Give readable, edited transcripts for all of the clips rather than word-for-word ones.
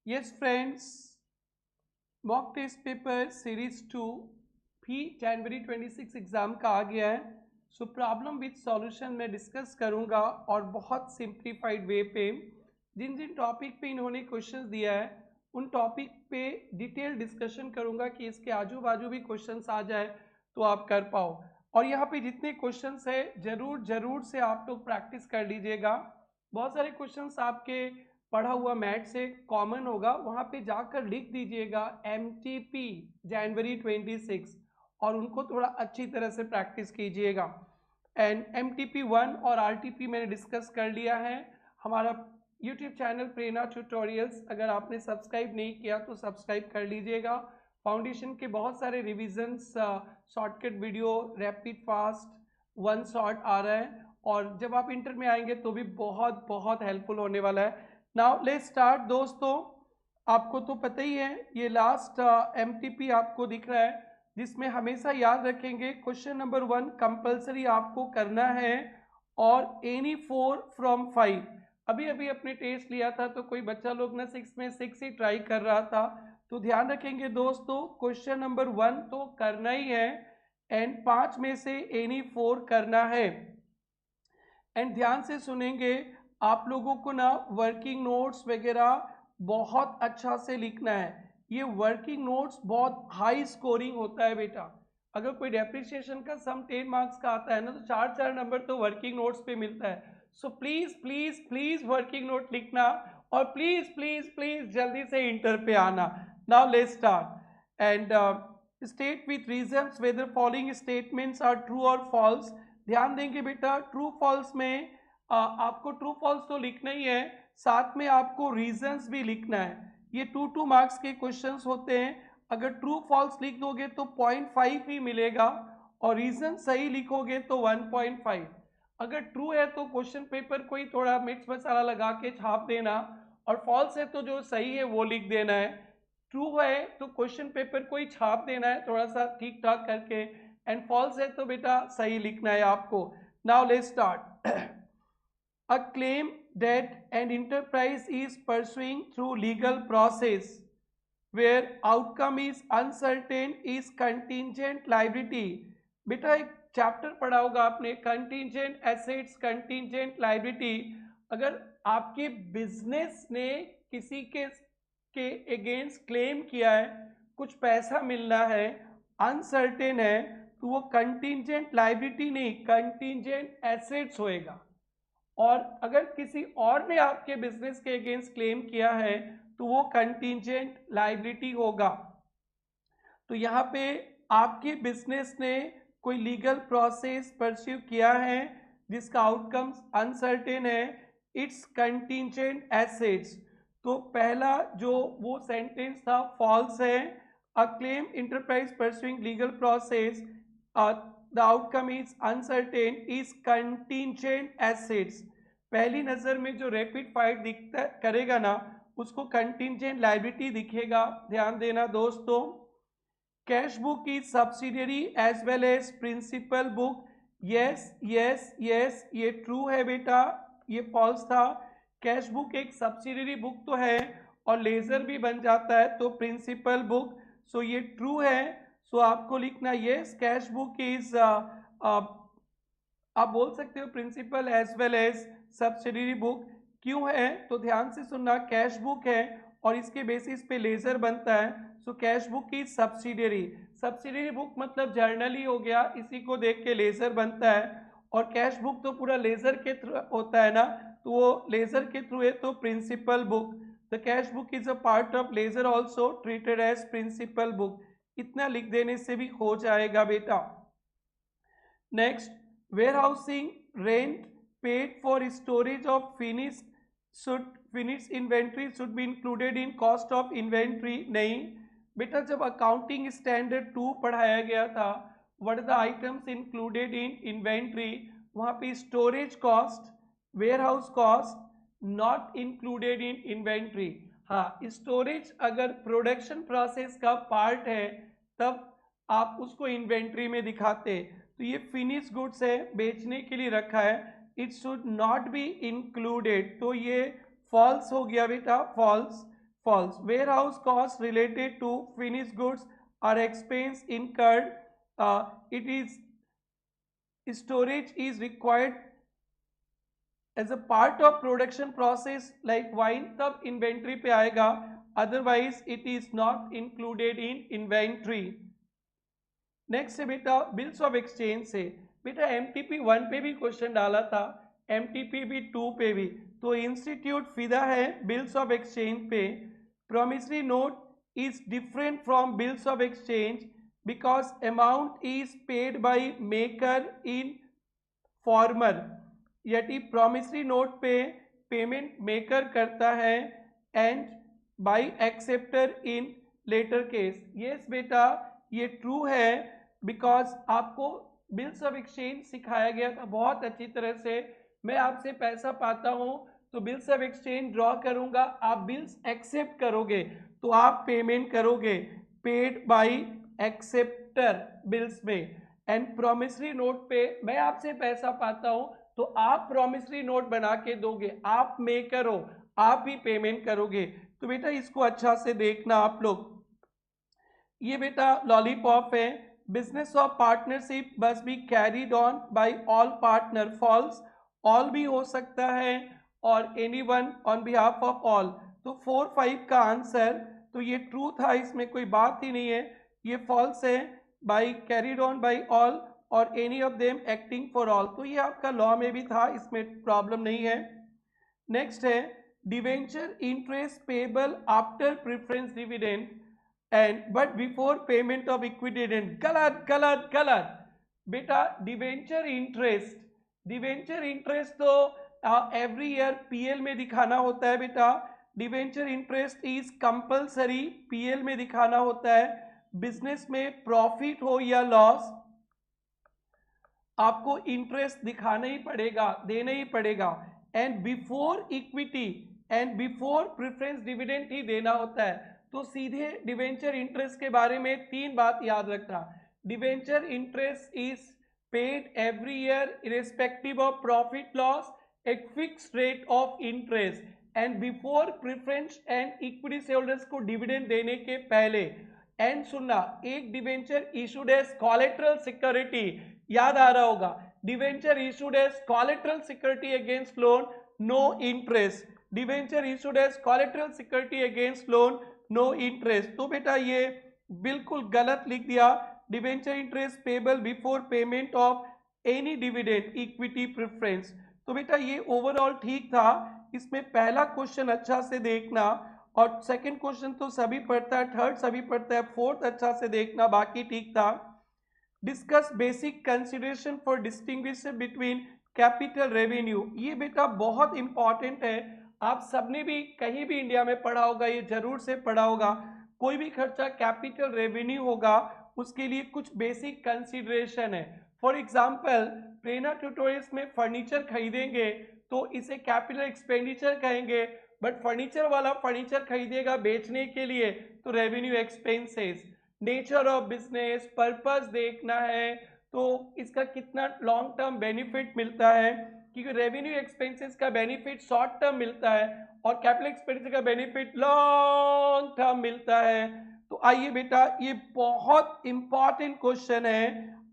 Yes friends, mock test paper series 2 भी जनवरी 26 exam का आ गया है। सो प्रॉब्लम विद सॉल्यूशन में डिस्कस करूंगा और बहुत सिंप्लीफाइड वे पे जिन जिन टॉपिक पे इन्होंने क्वेश्चंस दिया है उन टॉपिक पे डिटेल डिस्कशन करूंगा कि इसके आजू बाजू भी क्वेश्चंस आ जाए तो आप कर पाओ। और यहाँ पे जितने क्वेश्चंस है जरूर से आप लोग प्रैक्टिस कर लीजिएगा। बहुत सारे क्वेश्चंस आपके पढ़ा हुआ मैथ से कॉमन होगा, वहां पे जाकर लिख दीजिएगा MTP जनवरी 26 और उनको थोड़ा अच्छी तरह से प्रैक्टिस कीजिएगा। एंड MTP 1 और RTP मैंने डिस्कस कर लिया है। हमारा यूट्यूब चैनल प्रेरणा ट्यूटोरियल्स अगर आपने सब्सक्राइब नहीं किया तो सब्सक्राइब कर लीजिएगा। फाउंडेशन के बहुत सारे revisions, shortcut video, rapid fast, one shot आ रहा है और जब आप इंटर में आएंगे तो भी बहुत बहुत हेल्पफुल होने वाला है। नाउ लेट्स स्टार्ट दोस्तों। आपको तो पता ही है ये लास्ट MTP आपको दिख रहा है जिसमें हमेशा याद रखेंगे क्वेश्चन नंबर 1 कंपलसरी आपको करना है और एनी 4 फ्रॉम 5। अभी अभी अपने टेस्ट लिया था तो कोई बच्चा लोग ना 6 में 6 ही ट्राई कर रहा था, तो ध्यान रखेंगे दोस्तों क्वेश्चन नंबर 1 तो करना ही है एंड 5 में से एनी 4 करना है। एंड ध्यान से सुनेंगे, आप लोगों को ना वर्किंग नोट्स वगैरह बहुत अच्छा से लिखना है। ये वर्किंग नोट्स बहुत हाई स्कोरिंग होता है बेटा। अगर कोई डेप्रिसिएशन का सम 10 मार्क्स का आता है ना तो 4 नंबर तो वर्किंग नोट्स पे मिलता है। So please please please working note लिखना और प्लीज प्लीज प्लीज जल्दी से इंटर पे आना। Now let's start and state with reasons whether following statements are true और फॉल्स। ध्यान देंगे बेटा, ट्रू फॉल्स में आपको ट्रू फॉल्स तो लिखना ही है, साथ में आपको रीजंस भी लिखना है। ये 2 मार्क्स के क्वेश्चंस होते हैं। अगर ट्रू फॉल्स लिख दोगे तो 0.5 ही मिलेगा और रीजन सही लिखोगे तो 1.5। अगर ट्रू है तो क्वेश्चन पेपर कोई थोड़ा मिर्च मसाला लगा के छाप देना और फॉल्स है तो जो सही है वो लिख देना है। ट्रू है तो क्वेश्चन पेपर को ही छाप देना है थोड़ा सा ठीक ठाक करके एंड फॉल्स है तो बेटा सही लिखना है आपको। Now let's start. A claim that an enterprise is pursuing through legal process where outcome is uncertain is contingent liability। बेटा एक चैप्टर पढ़ा होगा आपने कंटीजेंट एसेट्स, कंटीजेंट लाइबिलिटी। अगर आपके बिजनेस ने किसी के अगेंस्ट क्लेम किया है, कुछ पैसा मिलना है, अनसर्टेन है, तो वो कंटीजेंट लाइबिलिटी नहीं कंटीजेंट एसेट्स होएगा। और अगर किसी और ने आपके बिजनेस के अगेंस्ट क्लेम किया है तो वो कंटीजेंट लाइबिलिटी होगा। तो यहाँ पे आपके बिजनेस ने कोई लीगल प्रोसेस परस्यू किया है जिसका आउटकम अनसर्टेन है, इट्स कंटीजेंट एसेट्स। तो पहला जो वो सेंटेंस था फॉल्स है। A claim enterprise pursuing legal process the outcome is uncertain is contingent assets. पहली नजर में जो रैपिड फायर दिखता करेगा ना उसको कंटीजेंट लायबिलिटी दिखेगा। ध्यान देना दोस्तों। Cash book is subsidiary as well as principal book. Yes yes yes, ये ट्रू है बेटा, ये फॉल्स था। कैश बुक एक सब्सिडियरी बुक तो है और लेजर भी बन जाता है तो प्रिंसिपल बुक, सो ये ट्रू है। सो आपको लिखना यस कैश बुक इज, आप बोल सकते हो principal as well as subsidiary book. क्यों है तो ध्यान से सुनना, कैश बुक है और इसके बेसिस पे लेजर बनता है, सो कैश बुक की सब्सिडियरी। सब्सिडियरी बुक मतलब जर्नल ही हो गया, इसी को देख के लेजर बनता है और कैश बुक तो पूरा लेजर के थ्रू होता है ना, तो वो लेजर के थ्रू है तो principal book. The cash book is a part of ledger also treated as principal book. इतना लिख देने से भी हो जाएगा बेटा। Next, warehousing rent paid for storage of finished inventory should be included in cost of inventory। नहीं बेटा, जब अकाउंटिंग स्टैंडर्ड 2 पढ़ाया गया था what are the items included in inventory, वहां पे storage cost, warehouse cost not included in inventory. हाँ, storage अगर प्रोडक्शन प्रोसेस का पार्ट है तब आप उसको इन्वेंट्री में दिखाते। तो ये फिनिश गुड्स है, बेचने के लिए रखा है, it should not be included, तो ये फॉल्स हो गया बेटा, false. false. Warehouse costs related to finished goods are expense incurred. It is storage is required as a part of production process like wine, तब inventory पे आएगा, otherwise it is not included in inventory. Next है बेटा bills of exchange से, बेटा MTP 1 पे भी question डाला था, MTP भी 2 पे भी, तो इंस्टीट्यूट फिदा है बिल्स ऑफ एक्सचेंज पे. Promissory note is different from bills of exchange because amount is paid by maker in former. यदि प्रॉमिसरी नोट पे पेमेंट मेकर करता है and by acceptor in latter case. Yes बेटा ये true है, because आपको bills of exchange सिखाया गया था बहुत अच्छी तरह से. मैं आपसे पैसा पाता हूं तो बिल्स ऑफ एक्सचेंज ड्रॉ करूंगा, आप बिल्स एक्सेप्ट करोगे तो आप पेमेंट करोगे पेड बाय एक्सेप्टर बिल्स में. एंड प्रॉमिसरी नोट पे मैं आपसे पैसा पाता हूं तो आप प्रॉमिसरी नोट बना के दोगे, आप मेकर हो, आप ही पेमेंट करोगे. तो बेटा इसको अच्छा से देखना आप लोग. ये बेटा लॉलीपॉप है. Business of partnership must be carried on by all partner. False, all भी हो सकता है और anyone on behalf of all. तो 4, 5 का आंसर, तो ये ट्रू था, इसमें कोई बात ही नहीं है, ये फॉल्स है. By carried on by all or any of them acting for all, तो ये आपका लॉ में भी था, इसमें प्रॉब्लम नहीं है. नेक्स्ट है debenture interest payable after preference dividend and but before payment of equity dividend. गलत गलत गलत बेटा. डिवेंचर इंटरेस्ट तो एवरी ईयर पीएल में दिखाना होता है बेटा. Debenture interest is compulsory PL में दिखाना होता है. बिजनेस में प्रॉफिट हो या लॉस आपको इंटरेस्ट दिखाना ही पड़ेगा, देना ही पड़ेगा. And before equity and before preference dividend ही देना होता है. तो सीधे डिवेंचर इंटरेस्ट के बारे में 3 बात याद रखना. Debenture interest is paid every year irrespective of profit loss एक fixed rate of interest and before preference and equity shareholders को डिविडेंड देने के पहले. एंड सुनना, एक debenture issued as collateral security, याद आ रहा होगा, debenture issued as collateral security against loan, no interest. Debenture issued as collateral security against loan, no interest. तो बेटा ये बिल्कुल गलत लिख दिया. Debenture interest payable before payment of any dividend equity preference. तो बेटा ये ओवरऑल ठीक था. इसमें पहला क्वेश्चन अच्छा से देखना और सेकंड क्वेश्चन तो सभी पढ़ता है, थर्ड सभी पढ़ता है, फोर्थ अच्छा से देखना, बाकी ठीक था. Discuss basic consideration for distinguish between capital revenue. ये बेटा बहुत इंपॉर्टेंट है, आप सबने भी कहीं भी इंडिया में पढ़ा होगा, ये जरूर से पढ़ा होगा. कोई भी खर्चा कैपिटल रेवेन्यू होगा उसके लिए कुछ बेसिक कंसिडरेशन है. फॉर एग्जाम्पल प्रेरणा ट्यूटोरियल्स में फर्नीचर खरीदेंगे तो इसे कैपिटल एक्सपेंडिचर कहेंगे, बट फर्नीचर वाला फर्नीचर खरीदेगा बेचने के लिए तो revenue expenses. Nature of business, purpose देखना है तो इसका कितना लॉन्ग टर्म बेनिफिट मिलता है, क्योंकि रेवेन्यू एक्सपेंसेस का बेनिफिट शॉर्ट टर्म मिलता है और कैपिटल एक्सपेंडिचर का बेनिफिट लॉन्ग टर्म मिलता है. तो आइए बेटा ये बहुत इंपॉर्टेंट क्वेश्चन है,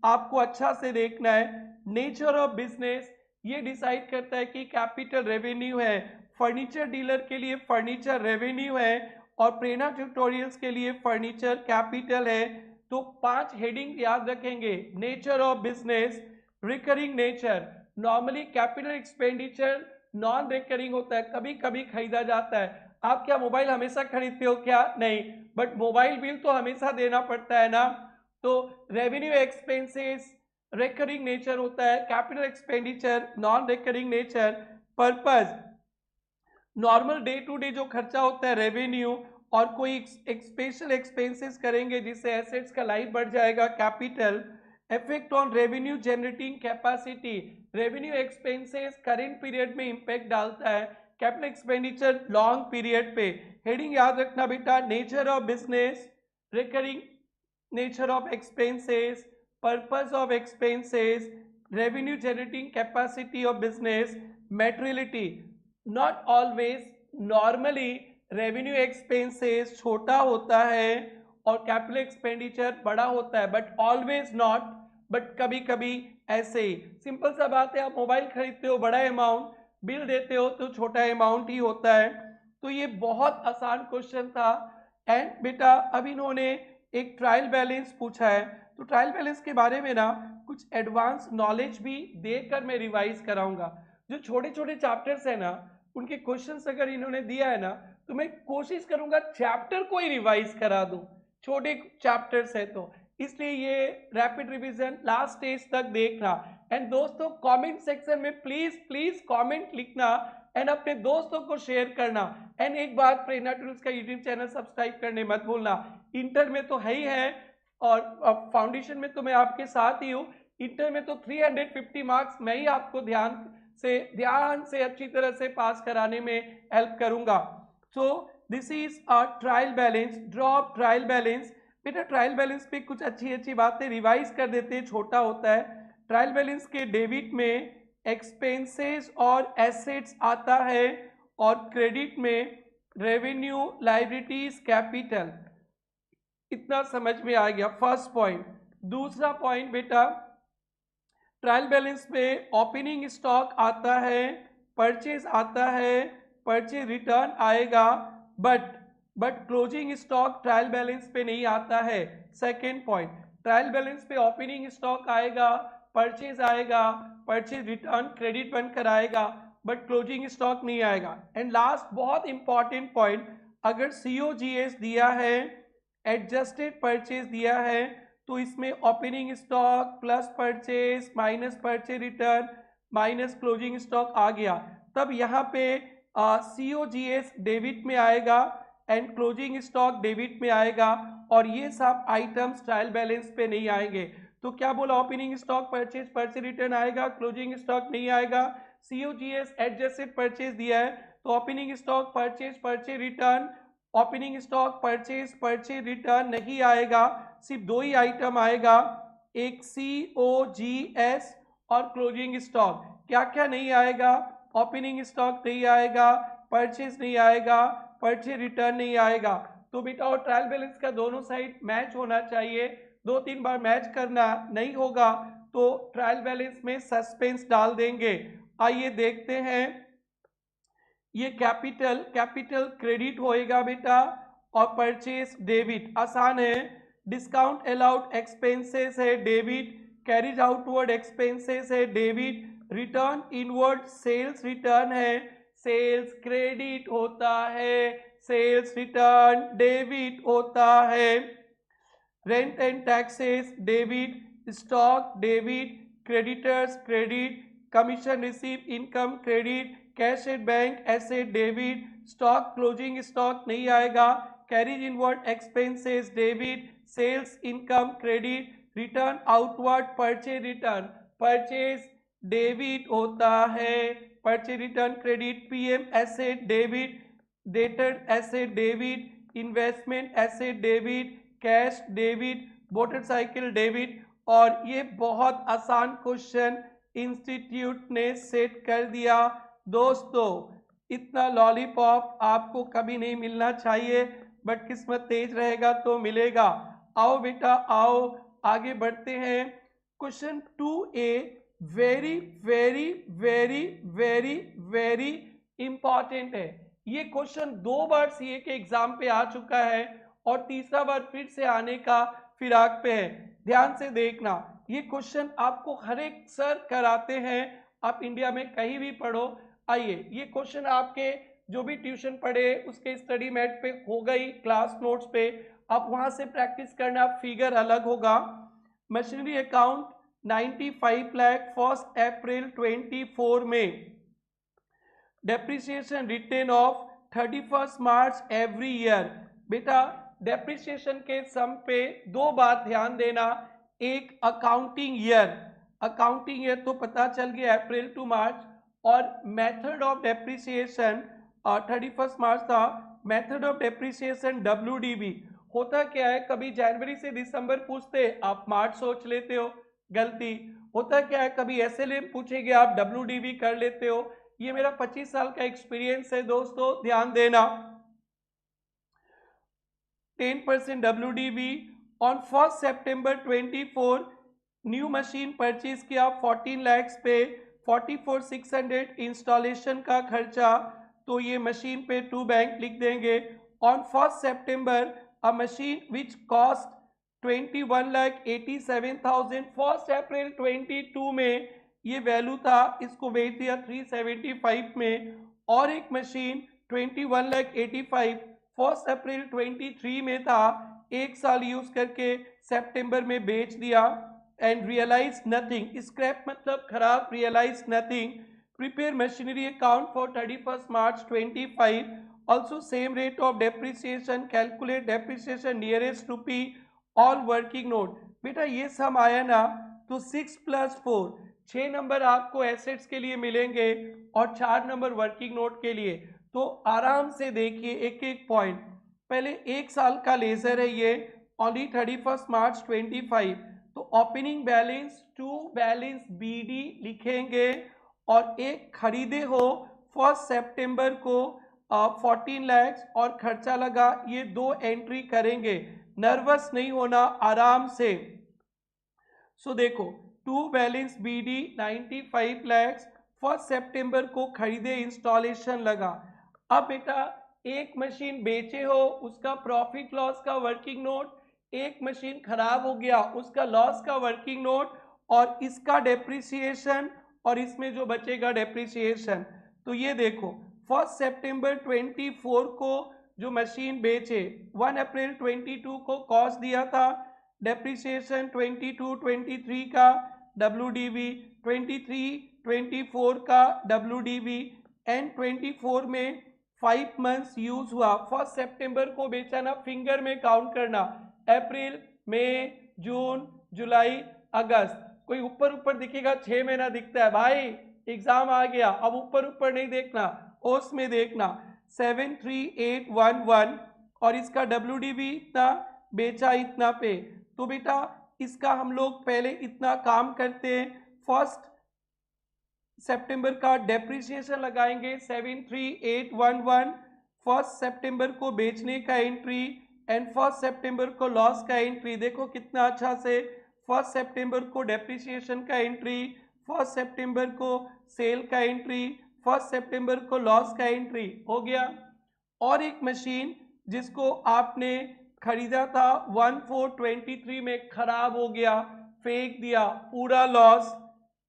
आपको अच्छा से देखना है. नेचर ऑफ बिजनेस ये डिसाइड करता है कि कैपिटल रेवेन्यू है, फर्नीचर डीलर के लिए फर्नीचर रेवेन्यू है और प्रेरणा ट्यूटोरियल्स के लिए फर्नीचर कैपिटल है. तो 5 हेडिंग याद रखेंगे. Nature of business, recurring nature, normally capital expenditure non recurring होता है, कभी कभी खरीदा जाता है. आप क्या मोबाइल हमेशा खरीदते हो क्या? नहीं, बट मोबाइल बिल तो हमेशा देना पड़ता है ना. तो रेवेन्यू एक्सपेंसेस रिकरिंग नेचर होता है, capital expenditure non recurring nature. Purpose normal day to day जो खर्चा होता है रेवेन्यू, और कोई एक स्पेशल एक्सपेंसेस करेंगे जिससे एसेट्स का लाइफ बढ़ जाएगा capital. Effect on revenue generating capacity, revenue expenses current period में इंपैक्ट डालता है, कैपिटल एक्सपेंडिचर लॉन्ग पीरियड पे. हेडिंग याद रखना बेटा, nature of business, recurring nature of expenses, purpose of expenses, revenue generating capacity of business, materiality. Not always, normally revenue expenses छोटा होता है और कैपिटल एक्सपेंडिचर बड़ा होता है, बट ऑलवेज नॉट, बट कभी कभी ऐसे ही। सिंपल सा बात है, आप मोबाइल खरीदते हो बड़ा अमाउंट, बिल देते हो तो छोटा अमाउंट ही होता है। तो ये बहुत आसान क्वेश्चन था। एंड बेटा अब इन्होंने एक ट्रायल बैलेंस पूछा है, तो ट्रायल बैलेंस के बारे में ना कुछ एडवांस नॉलेज भी देकर मैं रिवाइज कराऊंगा। जो छोटे छोटे चैप्टर्स है ना, उनके क्वेश्चंस अगर इन्होंने दिया है ना, तो मैं कोशिश करूंगा चैप्टर को ही रिवाइज करा दूं, छोटे चैप्टर्स है तो, इसलिए ये रैपिड रिवीजन लास्ट स्टेज तक देखना। एंड दोस्तों कमेंट सेक्शन में प्लीज प्लीज कमेंट लिखना एंड अपने दोस्तों को शेयर करना। एंड एक बात, प्रेरणा टूल्स का यूट्यूब चैनल सब्सक्राइब करने मत भूलना। इंटर में तो है ही है और फाउंडेशन में तो मैं आपके साथ ही हूँ। इंटर में तो 350 मार्क्स मैं ही आपको ध्यान से अच्छी तरह से पास कराने में हेल्प करूंगा। So this is a trial balance, draw trial balance. बेटा ट्रायल बैलेंस पे कुछ अच्छी अच्छी बातें रिवाइज कर देते हैं, छोटा होता है। ट्रायल बैलेंस के डेबिट में एक्सपेंसेस और एसेट्स आता है और क्रेडिट में रेवेन्यू, लायबिलिटीज, कैपिटल। इतना समझ में आ गया फर्स्ट पॉइंट। दूसरा पॉइंट बेटा, ट्रायल बैलेंस में ओपनिंग स्टॉक आता है, परचेज आता है, परचेज रिटर्न आएगा, but closing stock trial balance पे नहीं आता है। सेकेंड पॉइंट, ट्रायल बैलेंस पे ओपनिंग स्टॉक आएगा, परचेज आएगा, परचेज रिटर्न क्रेडिट बनकर आएगा, बट क्लोजिंग स्टॉक नहीं आएगा। एंड लास्ट बहुत इंपॉर्टेंट पॉइंट, अगर COGS दिया है, एडजस्टेड परचेज दिया है, तो इसमें opening stock plus purchase minus purchase return minus closing stock आ गया, तब यहाँ पे COGS डेबिट में आएगा एंड क्लोजिंग स्टॉक डेबिट में आएगा, और ये सब आइटम्स ट्रायल बैलेंस पे नहीं आएंगे। तो क्या बोला, opening stock purchase purchase return आएगा, क्लोजिंग स्टॉक नहीं आएगा। COGS एडजस्टेड परचेज दिया है तो opening stock purchase purchase return, opening stock purchase purchase return नहीं आएगा, सिर्फ दो ही आइटम आएगा, एक COGS और क्लोजिंग स्टॉक। क्या क्या नहीं आएगा, ओपनिंग स्टॉक नहीं आएगा, परचेज नहीं आएगा, परचेज रिटर्न नहीं आएगा। तो बेटा और ट्रायल बैलेंस का दोनों साइड मैच होना चाहिए, 2-3 बार मैच करना नहीं होगा तो ट्रायल बैलेंस में सस्पेंस डाल देंगे। आइए देखते हैं, ये कैपिटल क्रेडिट होएगा बेटा और परचेज डेबिट, आसान है। डिस्काउंट अलाउड एक्सपेंसेस है डेबिट, कैरीज आउटवर्ड एक्सपेंसेस है debit, return inward sales return है, सेल्स क्रेडिट होता है, सेल्स रिटर्न डेबिट होता है। Rent and taxes debit, stock debit, creditors credit, commission receive income credit, cash at bank asset debit, stock closing stock नहीं आएगा, carriage inward expenses debit, sales income credit, return outward purchase return, purchase debit होता है, purchase return credit, PM asset debit, dated asset debit, investment asset debit, cash debit, motorcycle debit. और ये बहुत आसान question institute ने set कर दिया दोस्तों। इतना लॉलीपॉप आपको कभी नहीं मिलना चाहिए, बट किस्मत तेज रहेगा तो मिलेगा। आओ बेटा आओ, आगे बढ़ते हैं। Question 2A very very very very very important है। ये क्वेश्चन 2 बार CA के एग्जाम पे आ चुका है और तीसरा बार फिर से आने का फिराक पे है। ध्यान से देखना, ये क्वेश्चन आपको हर एक सर कराते हैं, आप इंडिया में कहीं भी पढ़ो। आइए, ये क्वेश्चन आपके जो भी ट्यूशन पढ़े उसके स्टडी मैट पे हो गई, क्लास नोट्स पे आप वहां से प्रैक्टिस करना, फिगर अलग होगा। मशीनरी अकाउंट 95 लाख 1 अप्रैल 24 में, depreciation written off 31 March every year. बेटा डेप्रिसिएशन के सम पे 2 बात ध्यान देना, एक अकाउंटिंग ईयर तो पता चल गया अप्रैल टू मार्च, और मेथड ऑफ डेप्रिसिएशन 31 मार्च था, मेथड ऑफ डेप्रिसिएशन WDB। होता क्या है, कभी जनवरी से दिसंबर पूछते आप मार्च सोच लेते हो, गलती। होता क्या है, कभी SLM पूछेंगे आप WDB कर लेते हो। ये मेरा 25 साल का एक्सपीरियंस है दोस्तों, ध्यान देना। 10% WDV। On 1 September 24 new machine purchase किया 14 lakhs पे, 44,600 इंस्टॉलेशन का खर्चा, तो ये मशीन पे टू बैंक लिख देंगे। On 1 September a machine which cost 21,87,000, 1 April 22 में ये वैल्यू था, इसको बेच दिया 375 में। और एक मशीन 21,85,000 1 April 23 में था, एक साल यूज करके सितंबर में बेच दिया। एंड रियलाइज नथिंग, स्क्रैप मतलब खराब, realise nothing. Prepare machinery account for 31 March 25, also same rate of depreciation, calculate depreciation nearest rupee, all working note. बेटा ये सम आया ना, तो 6 + 4 6 नंबर आपको एसेट्स के लिए मिलेंगे और 4 नंबर वर्किंग नोट के लिए। तो आराम से देखिए एक एक पॉइंट। पहले एक साल का लेजर है ये, ऑनली 31 March 25, तो opening balance to balance BD लिखेंगे। और एक खरीदे हो 1 September को 14 lakhs और खर्चा लगा, ये दो एंट्री करेंगे, नर्वस नहीं होना, आराम से। सो देखो to balance BD 95 lakhs, 1 September को खरीदे, इंस्टॉलेशन लगा। अब बेटा एक मशीन बेचे हो, उसका प्रॉफिट लॉस का वर्किंग नोट, एक मशीन खराब हो गया उसका लॉस का वर्किंग नोट, और इसका डेप्रिसिएशन, और इसमें जो बचेगा डेप्रिसिएशन। तो ये देखो 1 September 24 को जो मशीन बेचे, 1 April 22 को कॉस्ट दिया था, डेप्रिसिएशन 22-23 का WDV, 23-24 का WDV, एंड 24 में 5 months यूज हुआ। 1 September को बेचा ना, फिंगर में काउंट करना, अप्रैल, मई, जून, जुलाई, अगस्त। कोई ऊपर ऊपर दिखेगा 6 महीना दिखता है भाई, एग्जाम आ गया, अब ऊपर ऊपर नहीं देखना, ओस में देखना। 73811 और इसका WDV इतना, बेचा इतना पे। तो बेटा इसका हम लोग पहले इतना काम करते हैं, 1 September का डेप्रिसिएशन लगाएंगे 73811, 1 September को बेचने का एंट्री एंड 1 September को लॉस का एंट्री। देखो कितना अच्छा से 1 September को डेप्रिसिएशन का एंट्री, 1 September को सेल का एंट्री, 1 September को लॉस का एंट्री हो गया। और एक मशीन जिसको आपने खरीदा था 1423 में, खराब हो गया, फेंक दिया, पूरा लॉस,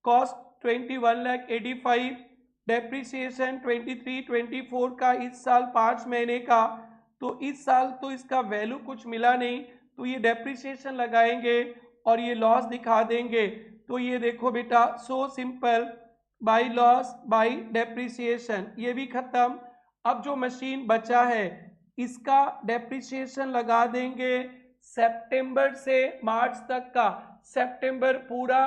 कॉस्ट 21,85,000, डेप्रिसिएशन 23-24 का, इस साल 5 महीने का, तो इस साल तो इसका वैल्यू कुछ मिला नहीं, तो ये डेप्रिसिएशन लगाएंगे और ये लॉस दिखा देंगे। तो ये देखो बेटा, so simple, by loss by depreciation, ये भी खत्म। अब जो मशीन बचा है इसका डेप्रिसिएशन लगा देंगे सितंबर से मार्च तक का, सितंबर पूरा,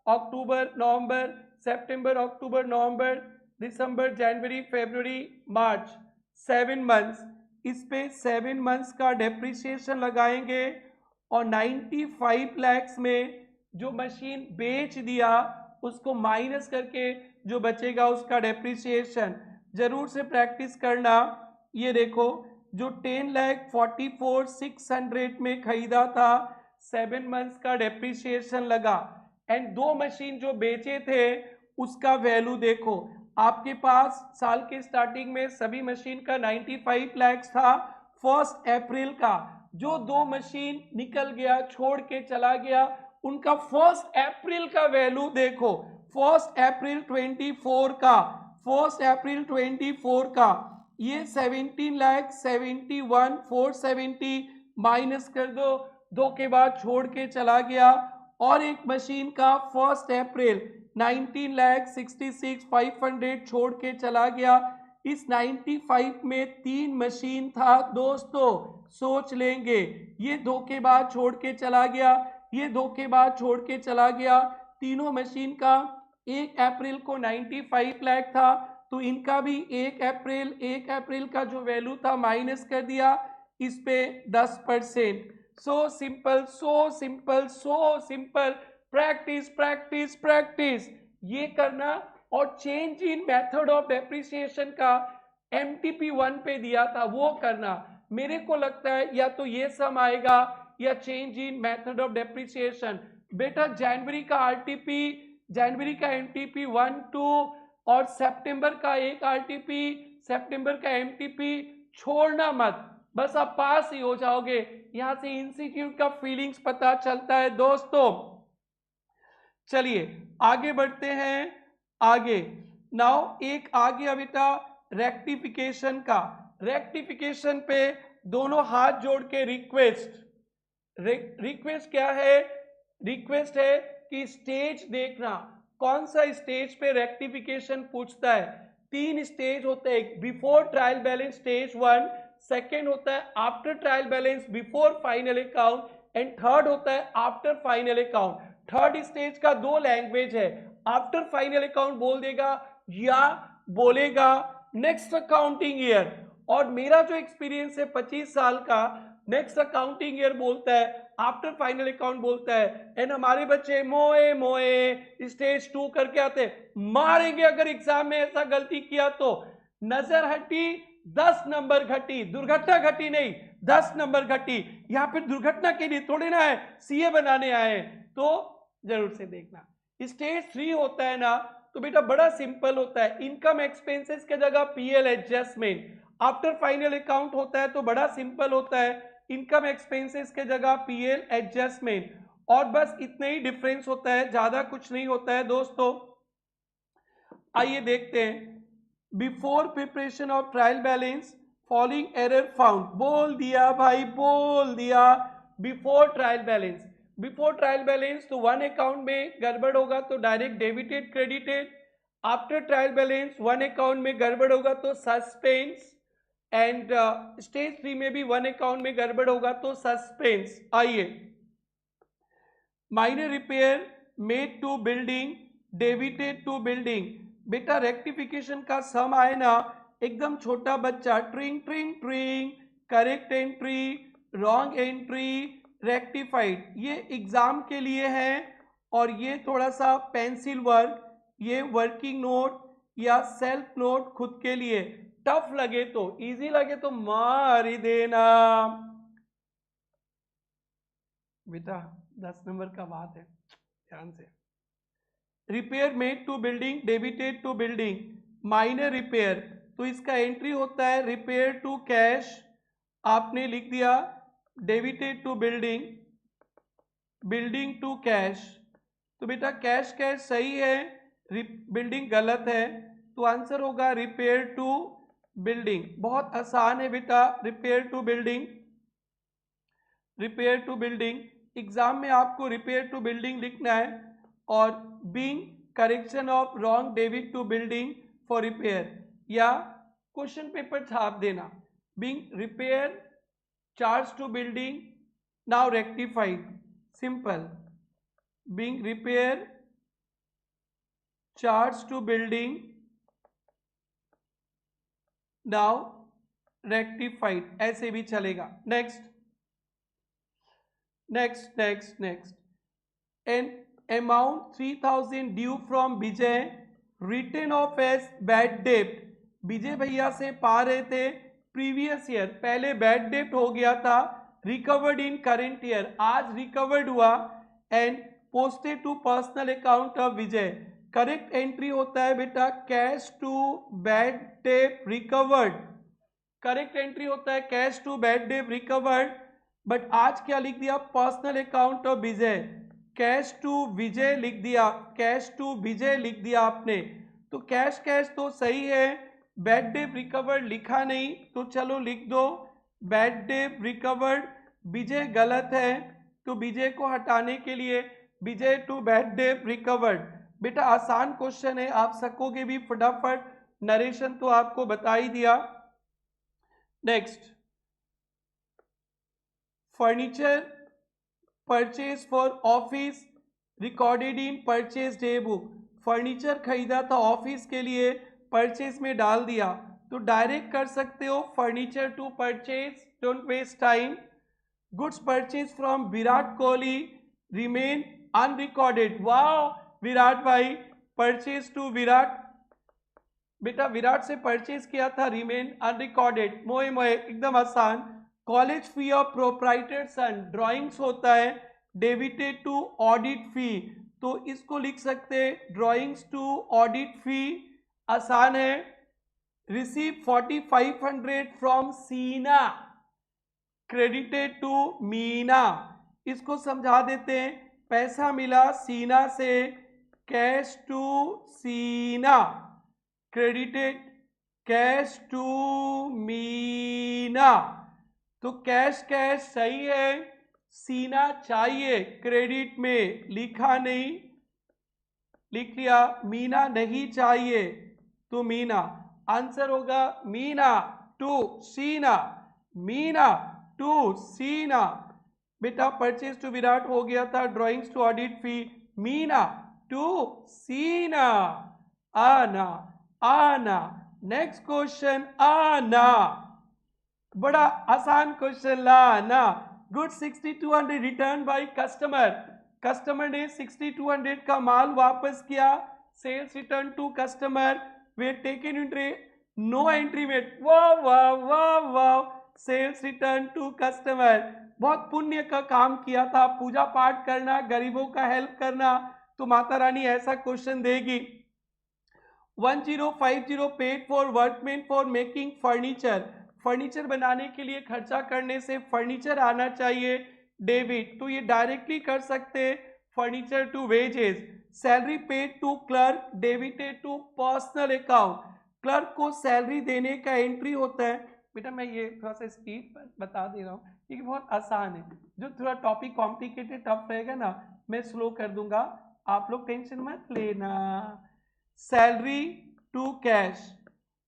अक्टूबर नवंबर, सितंबर अक्टूबर नवंबर, दिसंबर जनवरी फरवरी मार्च, 7 months, इस पे 7 months का डेप्रिसिएशन लगाएंगे। और 95 lakhs में जो मशीन बेच दिया उसको माइनस करके जो बचेगा उसका डेप्रिसिएशन, जरूर से प्रैक्टिस करना। ये देखो जो 10,44,600 में खरीदा था, 7 months का डेप्रिसिएशन लगा, एंड दो मशीन जो बेचे थे उसका वैल्यू देखो, आपके पास साल के स्टार्टिंग में सभी मशीन का 95 lakhs था। 1 April का जो दो मशीन निकल गया, छोड़ के चला गया, उनका 1 April का वैल्यू देखो, 1 April 24 का, 1 April 24 का, ये 17,71,470 माइनस कर दो, दो के बाद छोड़ के चला गया। और एक मशीन का 1 April 19,66,500 छोड़ के चला गया। इस 95 में 3 मशीन था दोस्तों, सोच लेंगे, ये दो के बाद छोड़ के चला गया, ये दो के बाद छोड़ के चला गया, तीनों मशीन का 1 अप्रैल को 95 लाख था, तो इनका भी 1 अप्रैल का जो वैल्यू था माइनस कर दिया, इस पे 10%। So simple, so simple, so simple, practice practice practice ये करना। और change in method of depreciation का MTP 1 पे दिया था वो करना। मेरे को लगता है या तो ये सम आएगा या change in method of depreciation. बेटा जनवरी का आरटीपी, जनवरी का एमटीपी 1 2 और सितंबर का एक आरटीपी, सितंबर का एमटीपी छोड़ना मत, बस आप पास ही हो जाओगे। यहां से इंस्टीट्यूट का फीलिंग्स पता चलता है दोस्तों। चलिए आगे बढ़ते हैं। आगे नाउ एक आ गया बेटा रेक्टिफिकेशन का। रेक्टिफिकेशन पे दोनों हाथ जोड़ के रिक्वेस्ट, रिक्वेस्ट क्या है? रिक्वेस्ट है कि स्टेज देखना, कौन सा स्टेज पे रेक्टिफिकेशन पूछता है। 3 स्टेज होते हैं, before trial balance stage 1, second होता है after trial balance before final account, and third होता है after final account. Third stage का 2 लैंग्वेज है, आफ्टर फाइनल अकाउंट बोल देगा या बोलेगा नेक्स्ट अकाउंटिंग ईयर। और मेरा जो एक्सपीरियंस है 25 साल का, नेक्स्ट अकाउंटिंग ईयर बोलता है, आफ्टर फाइनल अकाउंट बोलता है। एंड हमारे बच्चे मोए मोए स्टेज 2 करके आते, मारेंगे अगर एग्जाम में ऐसा गलती किया तो। नजर हटी 10 नंबर घटी, दुर्घटना घटी नहीं 10 नंबर घटी। यहां पे दुर्घटना के लिए थोड़े ना है, सीए बनाने आए, तो जरूर से देखना। स्टेज 3 होता है ना, तो बेटा बड़ा सिंपल होता है, इनकम एक्सपेंसेस के जगह PL adjustment. After final account होता है तो बड़ा सिंपल होता है, इनकम एक्सपेंसेस के जगह पीएल एडजस्टमेंट। और बस इतना ही डिफरेंस होता है, ज्यादा कुछ नहीं होता है दोस्तों। आइए देखते हैं, before preparation of trial balance following error found. बोल दिया भाई, बोल दिया। Before trial balance, before trial balance तो 1 अकाउंट में गड़बड़ होगा तो direct debited credited. After trial balance 1 account में गड़बड़ होगा तो सस्पेंस। एंड स्टेज 3 में भी 1 अकाउंट में गड़बड़ होगा तो सस्पेंस। आइए, minor repair made to building debited to building. बेटा रेक्टिफिकेशन का सम आए ना, एकदम छोटा बच्चा ट्रिंग ट्रिंग ट्रिंग, correct entry, wrong entry, rectified, ये एग्जाम के लिए है। और ये थोड़ा सा पेंसिल वर्क, ये वर्किंग नोट या सेल्फ नोट खुद के लिए। टफ लगे तो, इजी लगे तो मार ही देना बेटा, 10 नंबर का बात है, ध्यान से। Repair made to building debited to building, minor repair, तो इसका एंट्री होता है रिपेयर टू कैश, आपने लिख दिया debited to building, building to cash. तो बेटा कैश कैश सही है, बिल्डिंग गलत है, तो आंसर होगा रिपेयर टू बिल्डिंग। बहुत आसान है बेटा, repair to building, repair to building. Exam में आपको रिपेयर टू बिल्डिंग लिखना है, और being correction of wrong debit to building for repair, या क्वेश्चन पेपर छाप देना, being repair charge to building now rectified, simple, being repair charge to building now rectified, ऐसे भी चलेगा। Next next next next, an amount 3000 due from Vijay written off as bad डेप्ट। विजय भैया से पा रहे थे प्रीवियस ईयर, पहले बैड डेप्ट हो गया था, रिकवर्ड इन करेंट ईयर, आज रिकवर्ड हुआ and posted to personal account of Vijay. Correct entry होता है बेटा कैश टू बैड डेप्ट रिकवर्ड, करेक्ट एंट्री होता है कैश टू बैड डेप्ट रिकवर्ड। बट आज क्या लिख दिया, personal account of Vijay, cash to Vijay लिख दिया, कैश टू विजय लिख दिया आपने, तो कैश कैश तो सही है, बैड डेप रिकवर्ड लिखा नहीं, तो चलो लिख दो बैड डेप रिकवर्ड। विजय गलत है, तो विजय को हटाने के लिए विजय टू बैड डेप रिकवर्ड। बेटा आसान क्वेश्चन है, आप सकोगे भी फटाफट, नरेशन तो आपको बता ही दिया। Next, furniture purchase for office recorded in purchase day book. Furniture खरीदा था ऑफिस के लिए, परचेज में डाल दिया, तो डायरेक्ट कर सकते हो furniture to purchase, don't waste time. Goods purchase from Virat Kohli remain unrecorded, वाह विराट भाई, परचेज टू विराट, बेटा विराट से परचेज किया था, रिमेन अनरिकॉर्डेड, मोए मोए एकदम आसान, college fee of proprietor son drawings होता है डेबिटेड टू ऑडिट फी, तो इसको लिख सकते हैं ड्राइंग्स टू ऑडिट फी। आसान है। रिसीव 4500 फ्रॉम सीना क्रेडिटेड टू मीना, इसको समझा देते हैं। पैसा मिला सीना से, कैश टू सीना क्रेडिटेड कैश टू मीना, तो कैश कैश सही है, सीना चाहिए क्रेडिट में लिखा नहीं, लिख लिया। मीना नहीं चाहिए तो मीना, आंसर होगा मीना टू सीना, मीना टू सीना। बेटा परचेज टू विराट हो गया था, ड्राइंग्स टू ऑडिट फी, मीना टू सीना। आना आना, नेक्स्ट क्वेश्चन आना, बड़ा आसान क्वेश्चन लाना। Good 6200 return by customer, customer ने 6200 का माल वापस किया, sales return to customer, we taken entry, no entry made, वाह वाह वाह वाह, सेल्स रिटर्न टू कस्टमर। बहुत पुण्य का काम किया था, पूजा पाठ करना, गरीबों का हेल्प करना, तो माता रानी ऐसा क्वेश्चन देगी। 1050 paid for workman for making furniture, furniture बनाने के लिए खर्चा करने से फर्नीचर आना चाहिए डेबिट, तो ये डायरेक्टली कर सकते हैं furniture to wages. Salary paid to clerk debited to personal account, clerk को सैलरी देने का एंट्री होता है। बेटा मैं ये थोड़ा सा स्पीड पर बता दे रहा हूँ क्योंकि बहुत आसान है, जो थोड़ा टॉपिक कॉम्प्लिकेटेड टफ रहेगा ना मैं स्लो कर दूंगा, आप लोग टेंशन मत लेना। सैलरी टू कैश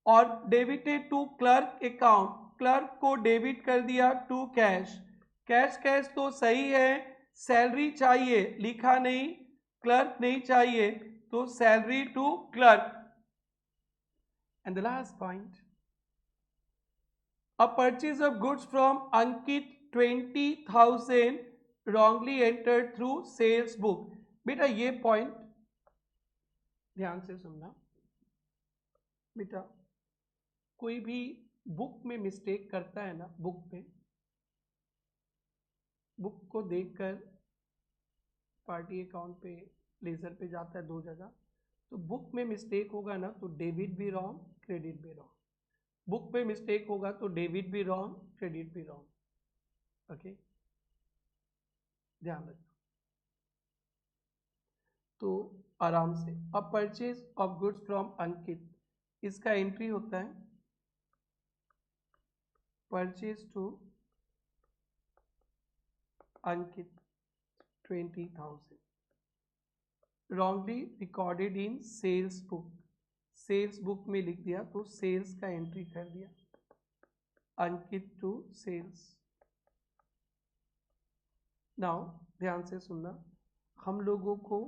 और debited to clerk account, clerk को डेबिट कर दिया टू कैश, कैश कैश तो सही है, सैलरी चाहिए लिखा नहीं, क्लर्क नहीं चाहिए, तो salary to clerk. And the last point, a purchase of goods from Ankit 20,000 wrongly entered through sales book। बेटा ये पॉइंट ध्यान से सुनना, बेटा कोई भी बुक में मिस्टेक करता है ना, बुक पे, बुक को देखकर पार्टी अकाउंट पे लेजर पे जाता है दो जगह, तो बुक में मिस्टेक होगा ना तो डेबिट भी रॉन्ग क्रेडिट भी रॉन्ग, बुक पे मिस्टेक होगा तो डेबिट भी रॉन्ग क्रेडिट भी रॉन्ग। ओके ध्यान रखना। तो आराम से, a purchase of goods from Ankit, इसका एंट्री होता है purchase to Ankit 20,000 wrongly recorded in sales book, sales book में लिख दिया तो सेल्स का एंट्री कर दिया अंकित टू सेल्स। नाउ ध्यान से सुनना, हम लोगों को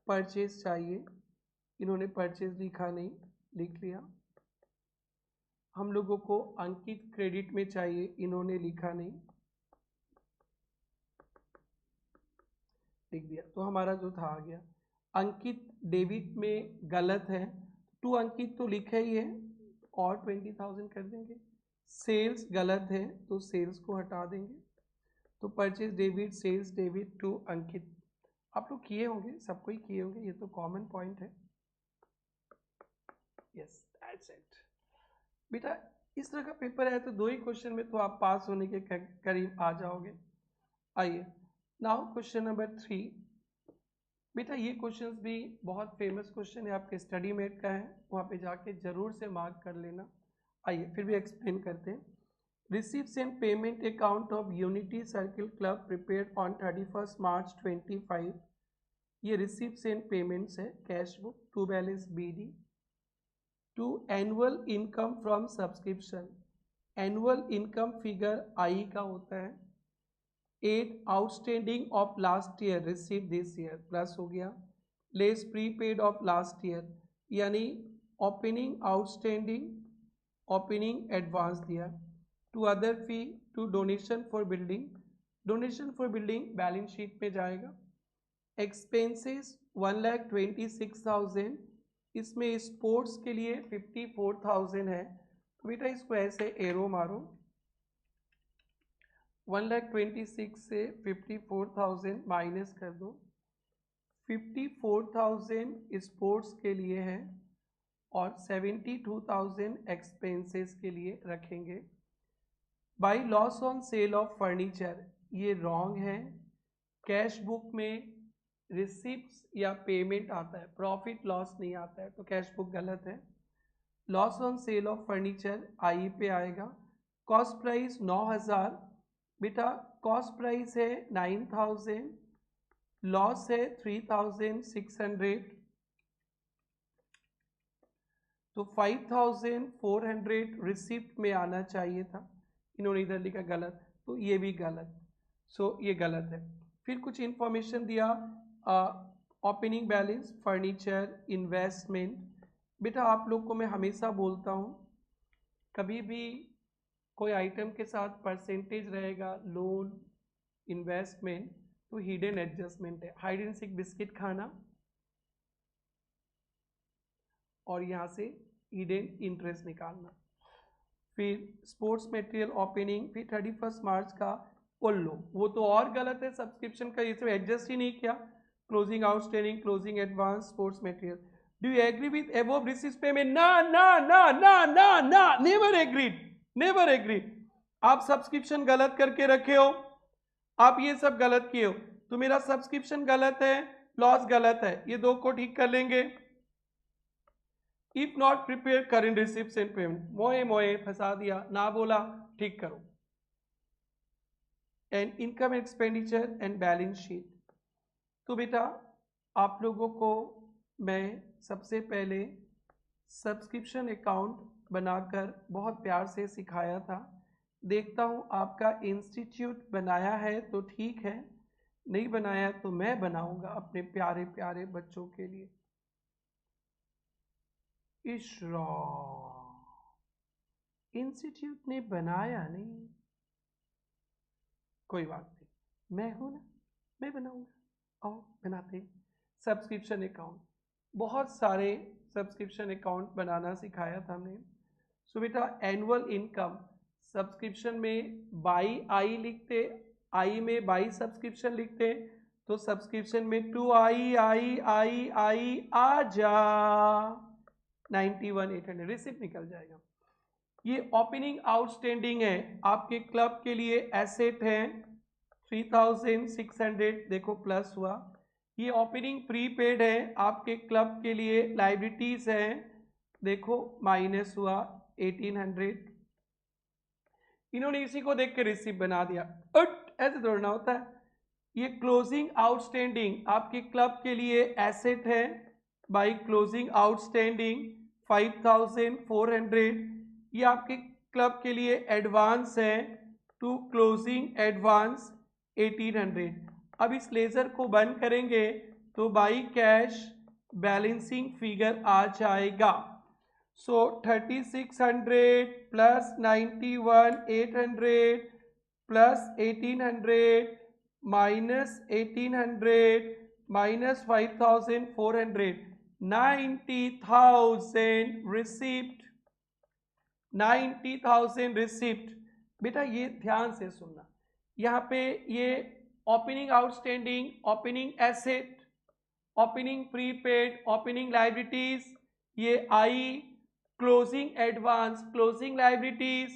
परचेज चाहिए, इन्होंने परचेज लिखा नहीं, लिख लिया। हम लोगों को अंकित क्रेडिट में चाहिए, इन्होंने लिखा नहीं, लिख दिया, तो हमारा जो था आ गया। अंकित डेबिट में गलत है, टू अंकित तो लिखा ही है और 20,000 कर देंगे। सेल्स गलत है तो सेल्स को हटा देंगे, तो purchase debit sales debit to Ankit. आप लोग किए होंगे, सबको ही किए होंगे, ये तो कॉमन पॉइंट है। Yes that's it. बेटा इस तरह का पेपर है तो दो ही क्वेश्चन में तो आप पास होने के करीब आ जाओगे। आइए नाउ क्वेश्चन नंबर 3। बेटा ये क्वेश्चंस भी बहुत फेमस क्वेश्चन है, आपके स्टडी मेट का है, वहाँ पे जाके जरूर से मार्क कर लेना। आइए फिर भी एक्सप्लेन करते हैं। Receipts and payment account of Unity Circle Club prepared on 31 March 25, ये रिसीप्ट्स एंड पेमेंट्स है, cash book to balance BD, to annual income from subscription, annual income figure I का होता है, 8 outstanding of last year receive this year plus हो गया, less prepaid of last year, यानी opening outstanding opening advance दिया, to other fee, to donation for building, donation for building balance sheet में जाएगा। Expenses 1,26,000, इसमें स्पोर्ट्स के लिए 54,000 है, तो बेटा इसको ऐसे एरो मारो, 1,26,000 से 54,000 माइनस कर दो। 54,000 स्पोर्ट्स के लिए है और 72,000 एक्सपेंसेस के लिए रखेंगे। By loss on sale of furniture ये रॉन्ग है। कैश बुक में रिसिप्ट्स या पेमेंट आता है, प्रॉफिट लॉस नहीं आता है, तो कैश बुक गलत है। Loss on sale of furniture I पे आएगा। कॉस्ट प्राइस 9,000, बेटा कॉस्ट प्राइस है 9,000, लॉस है 3,600, तो 5,400 रिसिप्ट में आना चाहिए था, इन्होंने इधर लिखा गलत, तो ये भी गलत, सो ये गलत है। फिर कुछ इंफॉर्मेशन दिया, ओपनिंग बैलेंस, फर्नीचर, इन्वेस्टमेंट। बेटा आप लोग को मैं हमेशा बोलता हूँ, कभी भी कोई आइटम के साथ परसेंटेज रहेगा, लोन, इन्वेस्टमेंट, तो हिडन एडजस्टमेंट है। हाइड एंड सीक बिस्किट खाना और यहाँ से हिडन इंटरेस्ट निकालना। फिर स्पोर्ट्स मटेरियल ओपनिंग, फिर 31 मार्च का बोल लो, वो तो और गलत है। सब्सक्रिप्शन का ये सब एडजस्ट ही नहीं किया। Closing outstanding, closing advance, sports material. Do you agree with above received payment? ना ना ना ना ना ना, नेवर एग्रीड, नेवर एग्रीड। आप सब्सक्रिप्शन गलत करके रखे हो, आप ये सब गलत किए हो, तो मेरा सब्सक्रिप्शन गलत है, लॉस गलत है, ये दो को ठीक कर लेंगे। If not prepare current receipts and payment, मोए मोए फंसा दिया, ना बोला ठीक करो। And income expenditure and balance sheet. तो बेटा आप लोगों को मैं सबसे पहले सब्सक्रिप्शन अकाउंट बनाकर बहुत प्यार से सिखाया था। देखता हूँ आपका इंस्टीट्यूट बनाया है तो ठीक है, नहीं बनाया तो मैं बनाऊंगा अपने प्यारे प्यारे बच्चों के लिए। इशरा इंस्टीट्यूट ने बनाया नहीं, कोई बात नहीं, मैं हूं ना, मैं बनाऊंगा। आओ बनाते हैं सब्सक्रिप्शन अकाउंट। बहुत सारे सब्सक्रिप्शन अकाउंट बनाना सिखाया था हमने। सो बेटा एनुअल इनकम, सब्सक्रिप्शन में बाई आई लिखते, आई में बाई सब्सक्रिप्शन लिखते, तो सब्सक्रिप्शन में 2 आई आई आई आई आ जा 91,800 रिसिप्ट निकल जाएगा। ये ओपनिंग आउटस्टैंडिंग है, आपके क्लब के लिए एसेट है 3,600, देखो प्लस हुआ। ये ओपनिंग प्रीपेड है, आपके क्लब के लिए लाइबिलिटीज है, देखो माइनस हुआ 1,800। इन्होंने इसी को देख के रिसिप्ट बना दिया, ऐसे दौड़ना होता है। ये क्लोजिंग आउटस्टैंडिंग आपके क्लब के लिए एसेट है, बाई क्लोजिंग आउटस्टैंडिंग 5,400। ये आपके क्लब के लिए एडवांस है, टू क्लोजिंग एडवांस 1,800। अब इस लेजर को बंद करेंगे तो बाई कैश बैलेंसिंग फिगर आ जाएगा। So 3,600 plus 91,800 plus 1,800 minus 1,800 minus 5,400, 90,000 receipt, 90,000 receipt. बेटा ये ध्यान से सुनना, यहाँ पे ये opening outstanding, opening asset, opening prepaid, opening liabilities, ये I, closing advance, closing liabilities,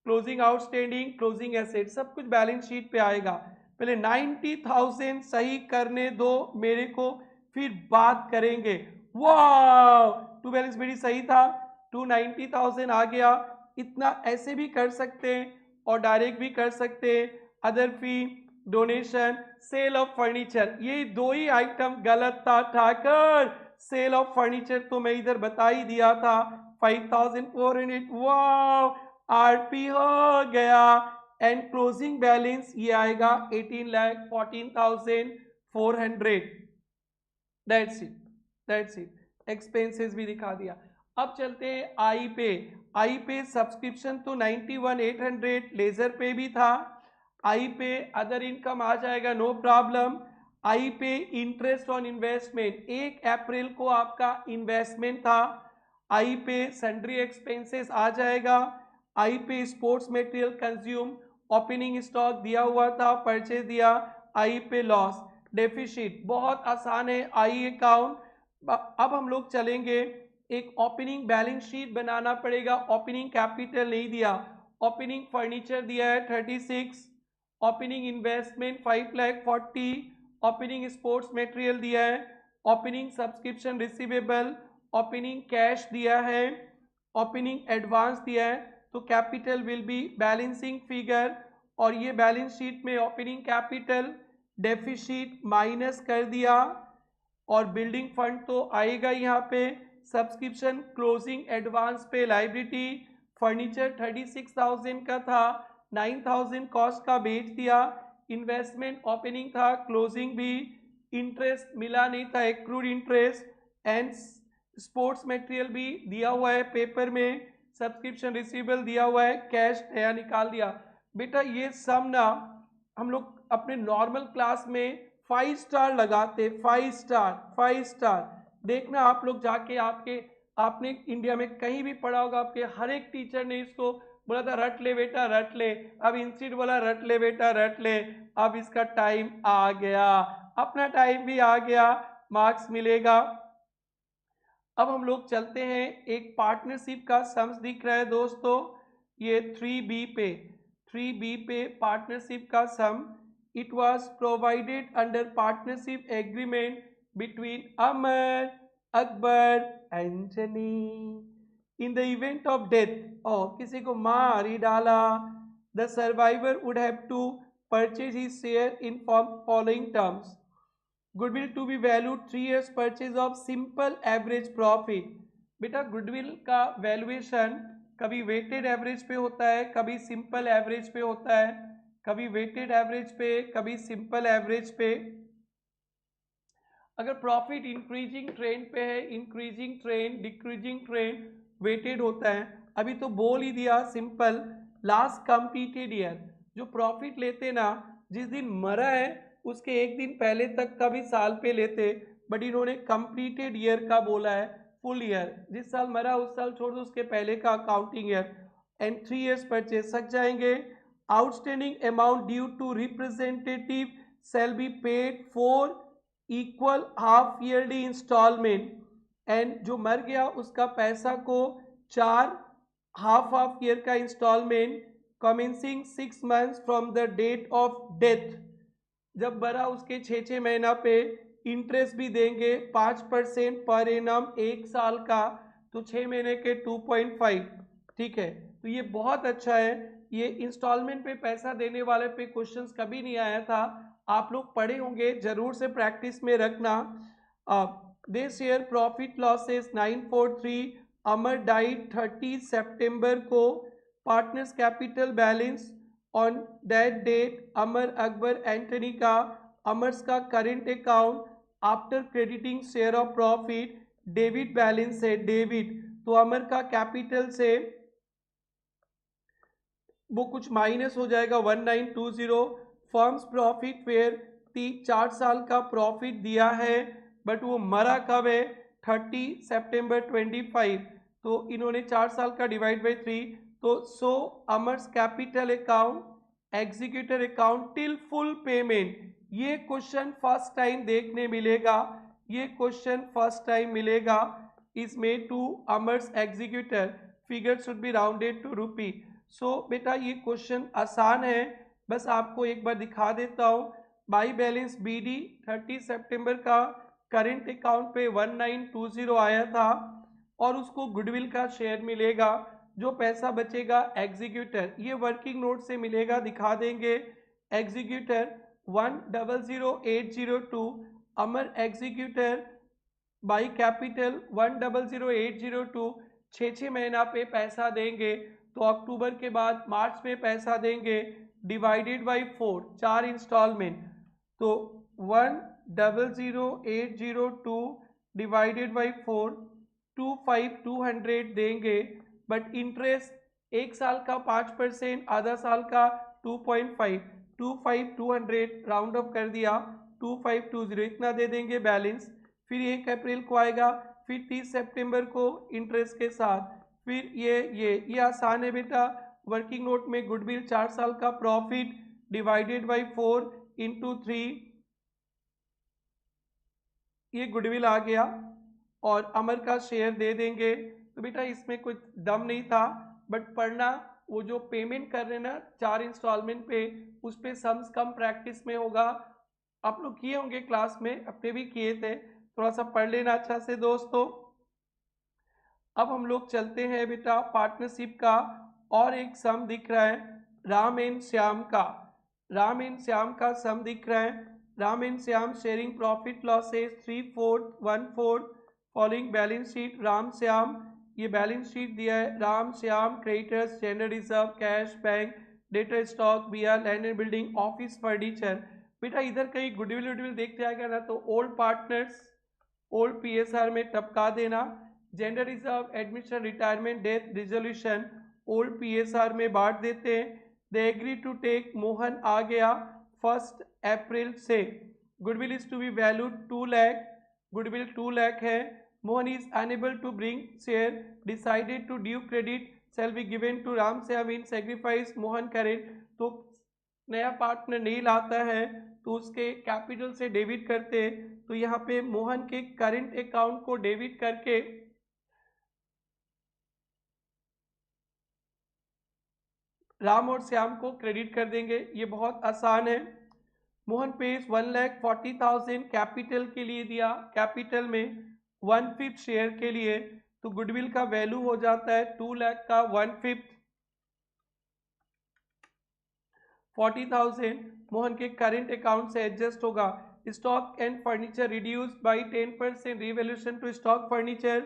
closing outstanding, closing asset, सब कुछ बैलेंस शीट पे आएगा। पहले 90,000 सही करने दो मेरे को, फिर बात करेंगे। वाह, टू बैलेंस मेरी सही था, 290,000 आ गया। इतना ऐसे भी कर सकते हैं और डायरेक्ट भी कर सकते हैं। Other fee, donation, sale of furniture, ये दो ही आइटम गलत था ठाकर। सेल ऑफ फर्नीचर तो मैं इधर बता ही दिया था 5,400। वाह, आरपी हो गया। एंड क्लोजिंग बैलेंस ये आएगा 18,14,400। That's it, that's it. Expenses भी दिखा दिया। अब चलते हैं आई पे। आई पे सब्सक्रिप्शन तो 91,800 लेजर पे भी था। आई पे अदर इनकम आ जाएगा, नो प्रॉब्लम। आई पे इंटरेस्ट ऑन इन्वेस्टमेंट, 1 अप्रैल को आपका इन्वेस्टमेंट था। आई पे सन्ड्री एक्सपेंसेस आ जाएगा। आई पे sports material consume opening stock दिया हुआ था, परचेज दिया, आई पे लॉस। डेफिसिट बहुत आसान है, आई अकाउंट। अब हम लोग चलेंगे, एक ओपनिंग बैलेंस शीट बनाना पड़ेगा। ओपनिंग कैपिटल नहीं दिया, ओपनिंग फर्नीचर दिया है 36, opening investment 5,40,000, opening sports material दिया है, opening subscription receivable, opening cash दिया है, ओपनिंग एडवांस दिया है। तो capital will be balancing figure, और ये बैलेंस शीट में ओपनिंग कैपिटल डेफिसिट माइनस कर दिया, और बिल्डिंग फंड तो आएगा यहाँ पे। सब्सक्रिप्शन क्लोजिंग एडवांस पे लाइबिलिटी, फर्नीचर 36,000 का था, 9,000 कॉस्ट का बेच दिया। इन्वेस्टमेंट ओपनिंग था, क्लोजिंग भी, इंटरेस्ट मिला नहीं था, accrued interest, and sports material भी दिया हुआ है पेपर में, सब्सक्रिप्शन रिसीवेबल दिया हुआ है, कैश नया निकाल दिया। बेटा ये सम ना हम लोग अपने नॉर्मल क्लास में 5 स्टार लगाते, 5 स्टार 5 स्टार। देखना आप लोग जाके, आपने इंडिया में कहीं भी पढ़ा होगा, आपके हर एक टीचर ने इसको बोला था, रट ले बेटा रट ले। अब इंस्टीट्यूट बोला रट ले बेटा रट ले। अब इसका टाइम आ गया, अपना टाइम भी आ गया, मार्क्स मिलेगा। अब हम लोग चलते हैं, एक पार्टनरशिप का सम्स दिख रहा है दोस्तों, ये 3B पे पार्टनरशिप का sum. It was provided under partnership agreement between Amar, Akbar, Antony. In the event of death, और किसी को मार ही डाला, the survivor would have to purchase his share in following terms. Goodwill to be valued 3 years purchase of simple average profit. बेटा goodwill का valuation कभी weighted average पे होता है, कभी सिंपल एवरेज पे होता है, कभी वेटेड एवरेज पे, कभी सिंपल एवरेज पे। अगर प्रॉफिट इंक्रीजिंग ट्रेंड पे है, increasing trend, decreasing trend, weighted होता है। अभी तो बोल ही दिया सिंपल। लास्ट कंप्लीटेड ईयर, जो प्रॉफिट लेते ना, जिस दिन मरा है उसके एक दिन पहले तक का भी साल पे लेते, बट इन्होंने कंप्लीटेड ईयर का बोला है, फुल ईयर। जिस साल मरा उस साल छोड़ दो, उसके पहले का accounting year. And 3 years purchase सक जाएंगे। Outstanding amount due to representative shall be paid for equal half yearly instalment. And जो मर गया उसका पैसा को 4 हाफ ईयर का instalment commencing 6 months from the date of death. जब मरा उसके 6 महीना पे इंटरेस्ट भी देंगे 5% पर एनम, 1 साल का, तो 6 महीने के 2.5। ठीक है, तो ये बहुत अच्छा है। ये इंस्टॉलमेंट पे पैसा देने वाले पे क्वेश्चंस कभी नहीं आया था, आप लोग पढ़े होंगे, जरूर से प्रैक्टिस में रखना। This year profit losses 943, Amar died 30 सितंबर को, partners capital balance on that date, Amar, Akbar, Anthony का, अमर्स का current account after crediting share of profit, debit balance है, डेबिट। तो अमर का कैपिटल से वो कुछ माइनस हो जाएगा 1920। फर्म्स प्रॉफिट फेयर 4 साल का प्रॉफिट दिया है, बट वो मरा कब है, 30 सितंबर 25। तो इन्होंने 4 साल का डिवाइड बाई 3, तो so Amar's capital account executor account till full payment. ये क्वेश्चन फर्स्ट टाइम देखने मिलेगा, ये क्वेश्चन फर्स्ट टाइम मिलेगा इसमें। To Amar's executor, figure should be rounded to rupee. So बेटा ये क्वेश्चन आसान है, बस आपको एक बार दिखा देता हूँ। बाई बैलेंस बीडी 30 सितंबर का करेंट अकाउंट पे 1920 आया था, और उसको गुडविल का शेयर मिलेगा। जो पैसा बचेगा एग्जीक्यूटर, ये वर्किंग नोट से मिलेगा, दिखा देंगे। Executor 1,00,802, Amar executor by capital 1,00,802, 6 महीना पे पैसा देंगे, तो अक्टूबर के बाद मार्च में पैसा देंगे, डिवाइडेड बाई 4, 4 इंस्टॉलमेंट, तो 1,00,802 डिवाइडेड बाई 4, 25,200 देंगे। बट इंटरेस्ट एक साल का 5%, आधा साल का 2.5, 25,200 राउंड अप कर दिया, 2520 इतना दे देंगे बैलेंस। फिर 1 अप्रैल को आएगा, फिर 30 सितंबर को इंटरेस्ट के साथ, फिर ये आसान है बेटा। वर्किंग नोट में गुडविल 4 साल का प्रॉफिट डिवाइडेड बाई 4 इंटू 3, ये गुडविल आ गया और अमर का शेयर दे देंगे। तो बेटा इसमें कुछ दम नहीं था, बट पढ़ना, वो जो पेमेंट कर रहे हैं ना 4 इंस्टॉलमेंट पे, उस पे सम्स कम प्रैक्टिस में होगा। आप लोग किए होंगे क्लास में, अपने भी किए थे, थोड़ा सा पढ़ लेना अच्छा से दोस्तों। अब हम लोग चलते हैं बेटा पार्टनरशिप का, और एक सम दिख रहा है राम एंड श्याम का। राम एंड श्याम का सम दिख रहा है। Ram and Shyam sharing profit losses 3/4 1/4 following balance sheet. Ram Shyam, ये बैलेंस शीट दिया है। Ram Shyam creditors, general reserve, cash, bank, debtor, stock, BR, land and building, office furniture. बेटा इधर कहीं गुडविल वुडविल देख जाएगा ना, तो ओल्ड पार्टनर्स, ओल्ड पीएसआर में टपका देना। General reserve, admission, retirement, death, resolution, old PSR में बांट देते हैं। They agree to take, Mohan आ गया 1 अप्रैल से। Goodwill is to be valued 2 lakh, goodwill 2 lakh है। Mohan is unable to bring share, decided to due credit shall be given to Ram Shyam in sacrifice Mohan current. तो नया पार्टनर नहीं लाता है तो उसके कैपिटल से डेबिट करते, तो यहाँ पे मोहन के करंट अकाउंट को डेबिट करके राम और श्याम को क्रेडिट कर देंगे। ये बहुत आसान है। मोहन पेज 1,40,000 कैपिटल के लिए दिया, कैपिटल में 1/5 शेयर के लिए, तो गुडविल का वैल्यू हो जाता है 2 लाख का 1/5 40,000 मोहन के करंट अकाउंट से एडजस्ट होगा। Stock and furniture reduced by 10%, revaluation to stock furniture,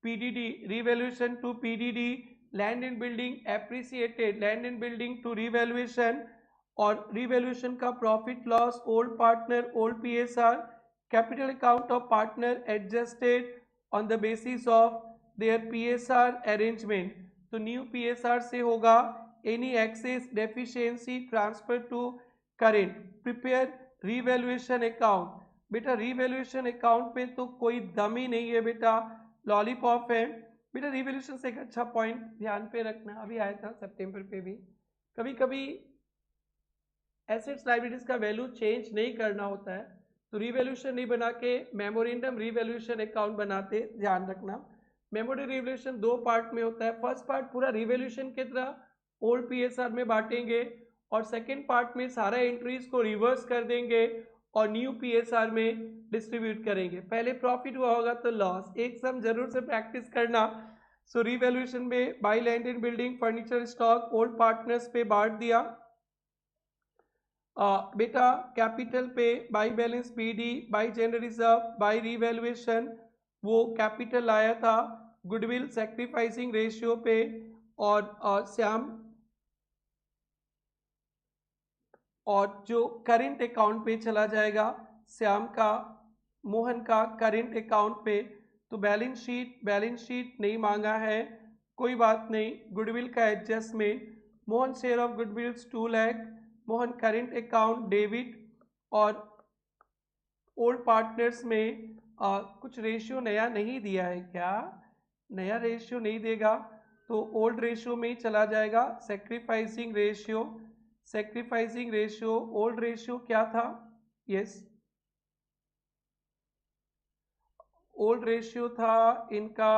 PDD revaluation to PDD, land and building appreciated, land and building to revaluation, और रिवैल्यूएशन का profit loss, old partner, old PSR, capital account of partner adjusted on the basis of their PSR arrangement. तो new PSR से होगा any excess deficiency transfer to current. Prepare revaluation account. बेटा revaluation account पे तो कोई दम ही नहीं है बेटा, लॉलीपॉप है। बेटा रिवैल्यूएशन से एक अच्छा पॉइंट ध्यान पे रखना, अभी आया था सितंबर पे भी, कभी कभी एसेट्स लायबिलिटीज का वैल्यू चेंज नहीं करना होता है, तो रिवैल्यूएशन नहीं बना के मेमोरेंडम रिवैल्यूएशन अकाउंट बनाते, ध्यान रखना। मेमोरेंडम रिवैल्यूएशन 2 पार्ट में होता है। फर्स्ट पार्ट पूरा रिवैल्यूएशन की तरह ओल्ड पीएसआर में बांटेंगे, और सेकेंड पार्ट में सारा एंट्रीज को रिवर्स कर देंगे और न्यू पीएसआर में डिस्ट्रीब्यूट करेंगे। पहले प्रॉफिट हुआ होगा तो लॉस, एक सम जरूर से प्रैक्टिस करना। सो रिवैल्यूएशन में by land and building, furniture, stock, old partners पे बांट दिया। बेटा कैपिटल पे by balance PD, by general reserve, by revaluation, वो कैपिटल आया था गुडविल सैक्रिफाइसिंग रेशियो पे, और श्याम, और जो करंट अकाउंट पे चला जाएगा श्याम का, मोहन का करंट अकाउंट पे। तो बैलेंस शीट नहीं मांगा है, कोई बात नहीं। गुडविल का adjustment, Mohan share of गुडविल्स 2 lakh, Mohan current account debit, और ओल्ड पार्टनर्स में कुछ रेशियो नया नहीं दिया है क्या, नया रेशियो नहीं देगा तो ओल्ड रेशियो में ही चला जाएगा। Sacrificing ratio, sacrificing ratio, old ratio क्या था, यस ओल्ड रेशियो था इनका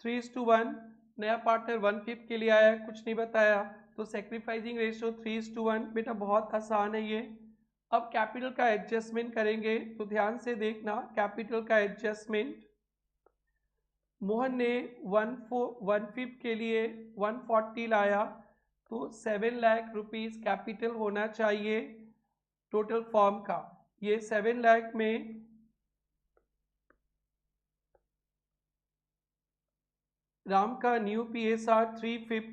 3:1, नया पार्टनर 1/5 के लिए आया है, कुछ नहीं बताया, तो सेक्रीफाइसिंग रेशियो 3:1। बेटा बहुत आसान है ये। अब कैपिटल का एडजस्टमेंट करेंगे, तो ध्यान से देखना कैपिटल का एडजस्टमेंट। मोहन ने 1/5 के लिए 140 लाया, तो 7 लाख रुपीस कैपिटल होना चाहिए टोटल फॉर्म का। ये 7 लाख में राम का new PSR 3/5,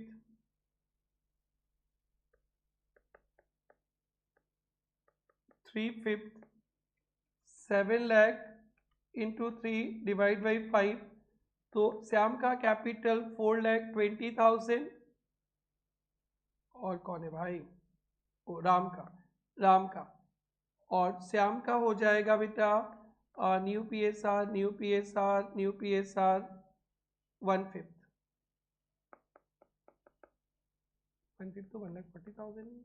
7 lakh into 3 divide by 5, तो श्याम का कैपिटल 4,20,000, और कौन है भाई, ओ राम का, राम का, और श्याम का हो जाएगा बेटा new PSR, new PSR, new PSR 1/5। 1/5 तो 140,000 ही।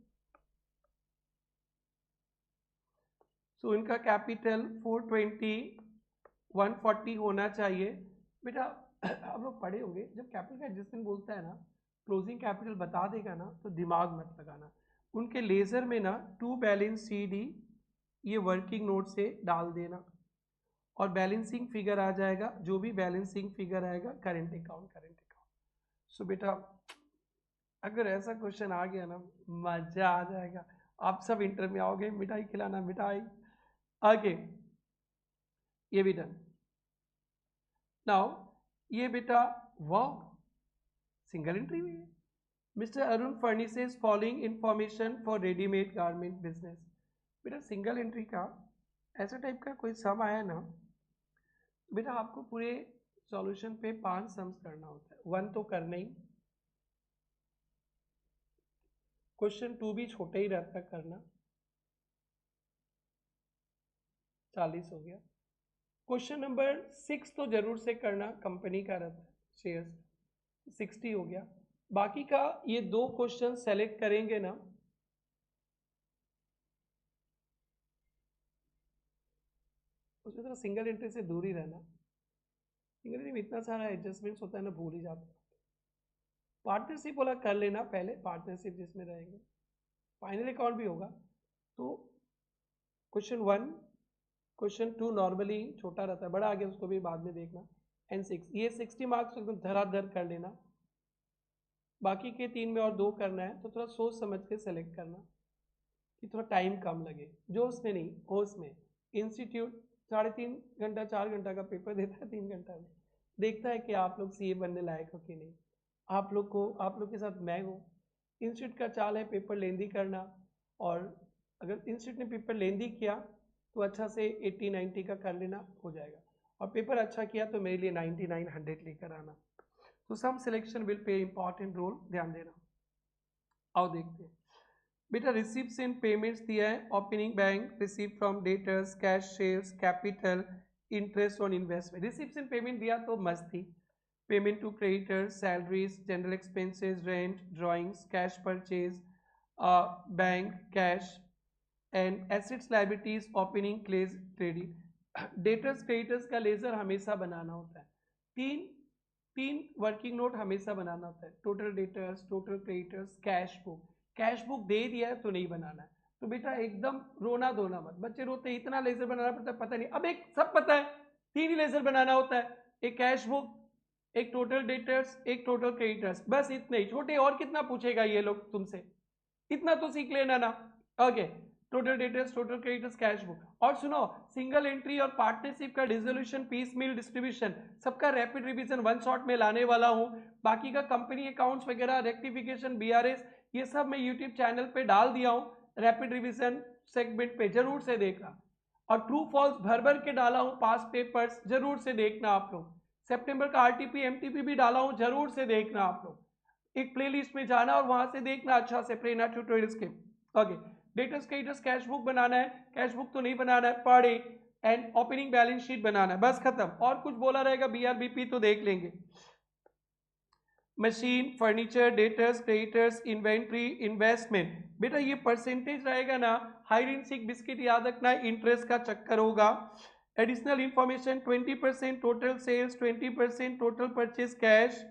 सो इनका कैपिटल 420 140 होना चाहिए। बेटा आप लोग पढ़े होंगे, जब कैपिटल का एडजस्टमेंट बोलता है ना, क्लोजिंग कैपिटल बता देगा ना तो दिमाग मत लगाना। उनके लेजर में ना टू बैलेंस CD ये वर्किंग नोट से डाल देना और बैलेंसिंग फिगर आ जाएगा, जो भी बैलेंसिंग फिगर आएगा करंट अकाउंट। सो बेटा अगर ऐसा क्वेश्चन आ गया ना मजा आ जाएगा, आप सब इंटर में आओगे, मिठाई खिलाना मिठाई। आगे ये भी डन। नाउ ये बेटा वाह सिंगल एंट्री हुई है। Mister Arun furnishes following information for readymade garment business. बेटा सिंगल एंट्री का ऐसा टाइप का कोई सम आया ना, बेटा आपको पूरे सॉल्यूशन पे 5 सम्स करना होता है, 1 तो करना ही, क्वेश्चन 2 भी छोटा ही रहता है करना, 40 हो गया। क्वेश्चन नंबर 6 तो जरूर से करना, कंपनी का रहता है शेयर्स, 60 हो गया। बाकी का ये 2 क्वेश्चन सेलेक्ट करेंगे ना, उसमें थोड़ा सिंगल एंट्री से दूर ही रहना। सिंगल एंट्री में इतना सारा एडजस्टमेंट्स होता है ना, भूल ही जाता है। पार्टनरशिप वाला कर लेना पहले, पार्टनरशिप जिसमें रहेंगे, फाइनल अकाउंट भी होगा। तो क्वेश्चन 1 क्वेश्चन 2 नॉर्मली छोटा रहता है, बड़ा आ गया उसको भी बाद में देखना। एंड 6 ये 60 मार्क्स एकदम धराधर कर लेना। बाकी के 3 में और 2 करना है तो थोड़ा सोच समझ के सेलेक्ट करना कि थोड़ा टाइम कम लगे। जो उसमें नहीं होश में, इंस्टीट्यूट 3.5 घंटा 4 घंटा का पेपर देता है, 3 घंटा में देखता है कि आप लोग CA बनने लायक हो कि नहीं। आप लोग के साथ मैं हूँ। इंस्टीट्यूट का चाल है पेपर लेंदी करना, और अगर इंस्टीट्यूट ने पेपर लेंदी किया तो अच्छा से 80-90 का कर लेना, हो जाएगा। और पेपर अच्छा किया तो मेरे लिए 99-100 लेकर आना। तो sum selection will play important role, ध्यान देना। आओ देखते हैं बेटा, रिसीप्ट्स एंड पेमेंट्स दिया है। Opening bank, receipt from debtors, cash sales, capital, interest on investment. Receipts and payment दिया तो मस्त थी। Payment to creditors, salaries, general expenses, rent, drawings, cash purchase, bank, cash and assets liabilities, opening clause credit. Debtors creditors का ledger हमेशा बनाना होता है। तीन वर्किंग नोट हमेशा बनाना होता है, total debtors, total creditors, cash book. Cash book दे दिया है तो नहीं बनाना है। तो बेटा एकदम रोना धोना मत, बच्चे रोते इतना लेजर बनाना पड़ता है, पता नहीं। अब एक सब पता है, 3 ही लेजर बनाना होता है, एक कैश बुक, एक टोटल डेटर्स, एक टोटल क्रेडिटर्स, बस इतने ही। छोटे और कितना पूछेगा ये लोग तुमसे, इतना तो सीख लेना ना। Okay, total debtors, total creditors, cash book. और सुनो, सिंगल एंट्री और पार्टनरशिप का डिसोल्यूशन, पीस मील डिस्ट्रीब्यूशन, सबका रैपिड रिवीजन 1 शॉट में लाने वाला हूं। बाकी का कंपनी अकाउंट्स वगैरह, रेक्टिफिकेशन, BRS, ये सब मैं यूट्यूब चैनल पे डाल दिया हूं रैपिड रिवीजन सेगमेंट पे, जरूर से देखना। और ट्रू फॉल्स भर भर के डाला हूं पास पेपर्स, जरूर से देखना आप लोग। सितंबर का RTP MTP भी डाला हूं, जरूर से देखना आप लोग। एक प्लेलिस्ट में जाना और वहां से देखना अच्छा से, प्रेरणा ट्यूटोरियल्स के। Okay, debtors creditors cash book बनाना है, कैश बुक तो नहीं बनाना है, पढ़े। एंड ओपनिंग बैलेंस शीट बनाना है, बस खत्म। और कुछ बोला रहेगा BRBP तो देख लेंगे। Machine, furniture, debtors, creditors, inventory, investment. बेटा ये परसेंटेज रहेगा ना, हाइड एंड सीक बिस्किट याद रखना, इंटरेस्ट का चक्कर होगा। Additional information 20% total sales, 20% total purchase cash,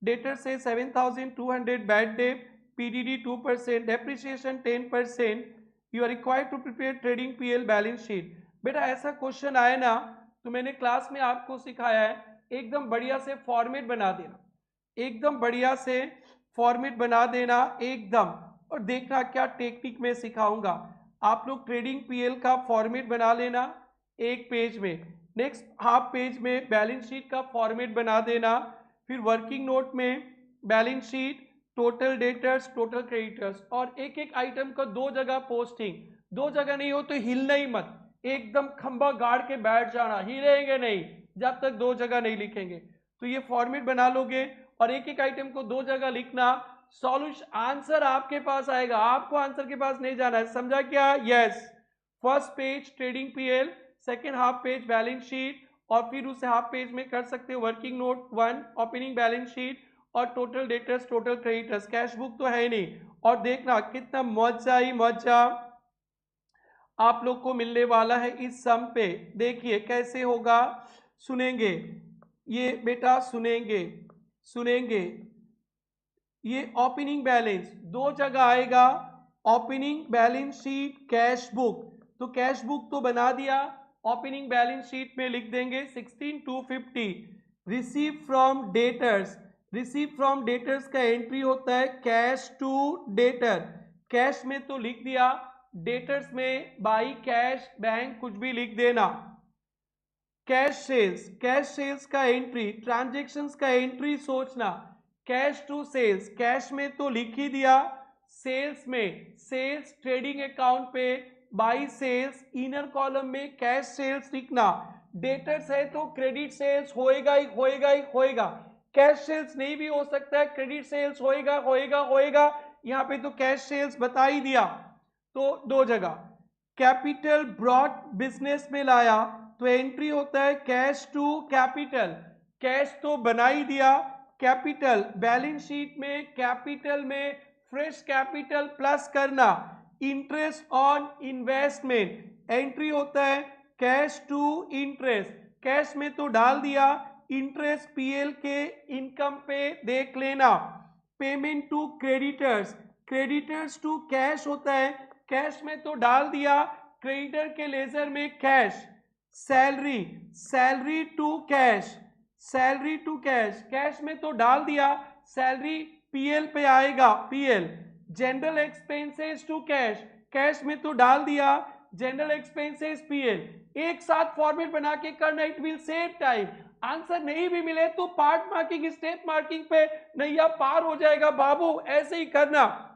debtor से 7,200 bad debt, PDD 2%, depreciation 10%। You are required to prepare trading PL balance sheet. बेटा ऐसा क्वेश्चन आए ना तो मैंने क्लास में आपको सिखाया है, एकदम बढ़िया से फॉर्मेट बना देना, एकदम बढ़िया से फॉर्मेट बना देना एकदम। और देखना क्या टेक्निक में सिखाऊंगा, आप लोग ट्रेडिंग PL का फॉर्मेट बना लेना एक पेज में, नेक्स्ट हाफ पेज में बैलेंस शीट का फॉर्मेट बना देना, फिर वर्किंग नोट में balance sheet, total debtors, total creditors, और एक एक आइटम का 2 जगह पोस्टिंग। 2 जगह नहीं हो तो हिलना ही मत, एकदम खंबा गाड़ के बैठ जाना, हिलेंगे नहीं जब तक 2 जगह नहीं लिखेंगे। तो ये फॉर्मेट बना लोगे और एक एक आइटम को 2 जगह लिखना, सॉल्यूशन आंसर आपके पास आएगा, आपको आंसर के पास नहीं जाना है, समझा क्या? Yes. First page trading PL, second half page balance sheet, और फिर उसे हाफ पेज में कर सकते हो working note 1, opening balance sheet, और total debtors total creditors, cash book तो है नहीं। और देखना कितना मजा ही मजा आप लोग को मिलने वाला है इस सम पे। देखिए कैसे होगा, सुनेंगे ये बेटा, सुनेंगे सुनेंगे। ये ओपनिंग बैलेंस दो जगह आएगा, opening balance sheet, cash book. तो कैश बुक तो बना दिया, ओपनिंग बैलेंस शीट में लिख देंगे 16,250। Receive from debtors, receive from debtors का एंट्री होता है कैश टू डेटर। कैश में तो लिख दिया, डेटर्स में बाई कैश बैंक कुछ भी लिख देना। कैश सेल्स, कैश सेल्स का एंट्री, ट्रांजैक्शंस का एंट्री सोचना, कैश टू सेल्स, कैश में तो लिख ही दिया, सेल्स में सेल्स ट्रेडिंग अकाउंट पे बाई सेल्स, इनर कॉलम में कैश सेल्स लिखना। डेटर्स है तो क्रेडिट सेल्स होएगा ही होएगा ही होएगा, कैश सेल्स नहीं भी हो सकता है, क्रेडिट सेल्स होएगा होएगा होएगा। यहाँ पे तो कैश सेल्स बता ही दिया, तो दो जगह। कैपिटल ब्रॉड बिजनेस में लाया तो एंट्री होता है कैश टू कैपिटल, कैश तो बना ही दिया, कैपिटल बैलेंस शीट में कैपिटल में फ्रेश कैपिटल प्लस करना, इंटरेस्ट ऑन इन्वेस्टमेंट, एंट्री होता है कैश टू इंटरेस्ट, कैश में तो डाल दिया, इंटरेस्ट पीएल के इनकम पे देख लेना। Payment to creditors, creditors to cash होता है, कैश में तो डाल दिया, क्रेडिटर के लेजर में cash. Salary, salary to cash, salary to cash, cash में तो डाल दिया, सैलरी पीएल पे आएगा, PL. General expenses to cash, cash में तो डाल दिया, जनरल एक्सपेंसेस पीएल। एक साथ फॉर्मेट बना के करना, it will save time. Answer नहीं भी मिले तो पार्ट मार्किंग स्टेप मार्किंग पे नैया पार हो जाएगा बाबू, ऐसे ही करना।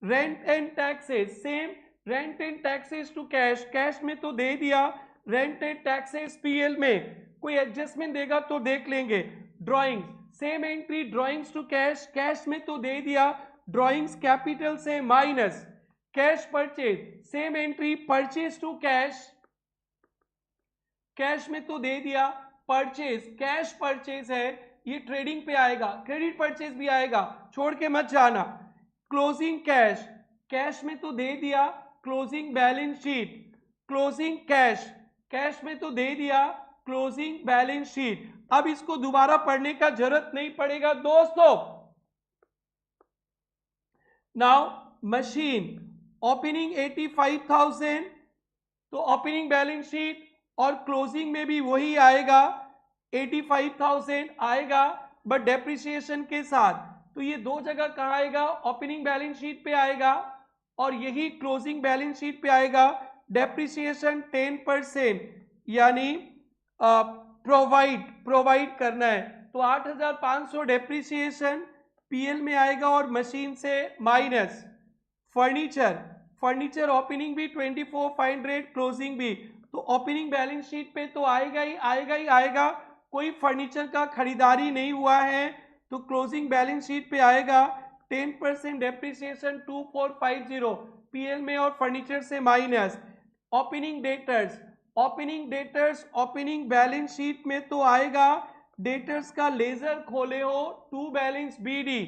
Rent and taxes, same, rent and taxes to cash, cash में तो दे दिया, रेंट एंड टैक्सेस पीएल में, कोई एडजस्टमेंट देगा तो देख लेंगे। Drawings, same entry, drawings to cash, cash में तो दे दिया, ड्राइंग्स कैपिटल से minus. Cash purchase, same entry, purchase to cash, cash में तो दे दिया, परचेज, कैश परचेज है, ये ट्रेडिंग पे आएगा, क्रेडिट परचेज भी आएगा, छोड़ के मत जाना। क्लोजिंग कैश, कैश में तो दे दिया, closing balance sheet, closing cash, cash में तो दे दिया, क्लोजिंग बैलेंस शीट। अब इसको दोबारा पढ़ने का जरूरत नहीं पड़ेगा दोस्तों। नाउ मशीन, ओपनिंग 85,000, तो ओपनिंग बैलेंस शीट और क्लोजिंग में भी वही आएगा, 85,000 आएगा, बट डेप्रिसिएशन के साथ। तो ये दो जगह कहाँ आएगा, ओपनिंग बैलेंस शीट पे आएगा और यही क्लोजिंग बैलेंस शीट पे आएगा। डेप्रिसिएशन 10%, यानी प्रोवाइड करना है, तो 8,500 डेप्रिसिएशन पीएल में आएगा और मशीन से माइनस। फर्नीचर, फर्नीचर ओपनिंग भी 24,500, क्लोजिंग भी, तो ओपनिंग बैलेंस शीट पे तो आएगा ही आएगा ही आएगा, कोई फर्नीचर का खरीदारी नहीं हुआ है तो क्लोजिंग बैलेंस शीट पे आएगा। 10% डेप्रिसिएशन 2450 पीएल में और फर्नीचर से minus. Opening debtors, opening debtors opening balance sheet में तो आएगा, डेटर्स का लेजर खोले हो to balance BD.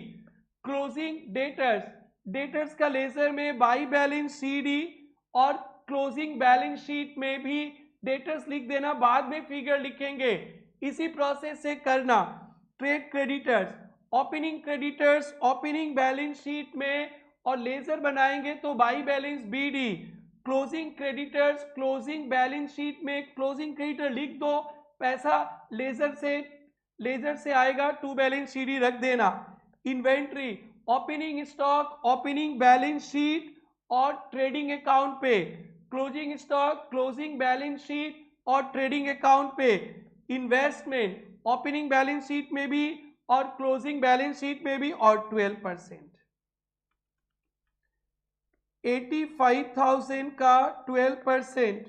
Closing debtors, debtors का लेजर में बाई बैलेंस सीडी और क्लोजिंग बैलेंस शीट में भी डेटर्स लिख देना, बाद में फिगर लिखेंगे, इसी प्रोसेस से करना। Trade creditors, opening creditors opening balance sheet में और लेजर बनाएंगे तो by balance BD. Closing creditors closing balance sheet में क्लोजिंग क्रेडिटर लिख दो, पैसा लेजर से आएगा, टू बैलेंस सीडी रख देना। Inventory, opening stock opening balance sheet और ट्रेडिंग अकाउंट पे, closing stock closing balance sheet और ट्रेडिंग अकाउंट पे। इन्वेस्टमेंट, ओपनिंग बैलेंस शीट में भी और क्लोजिंग बैलेंस शीट में भी, और 12%। 85,000 का 12%,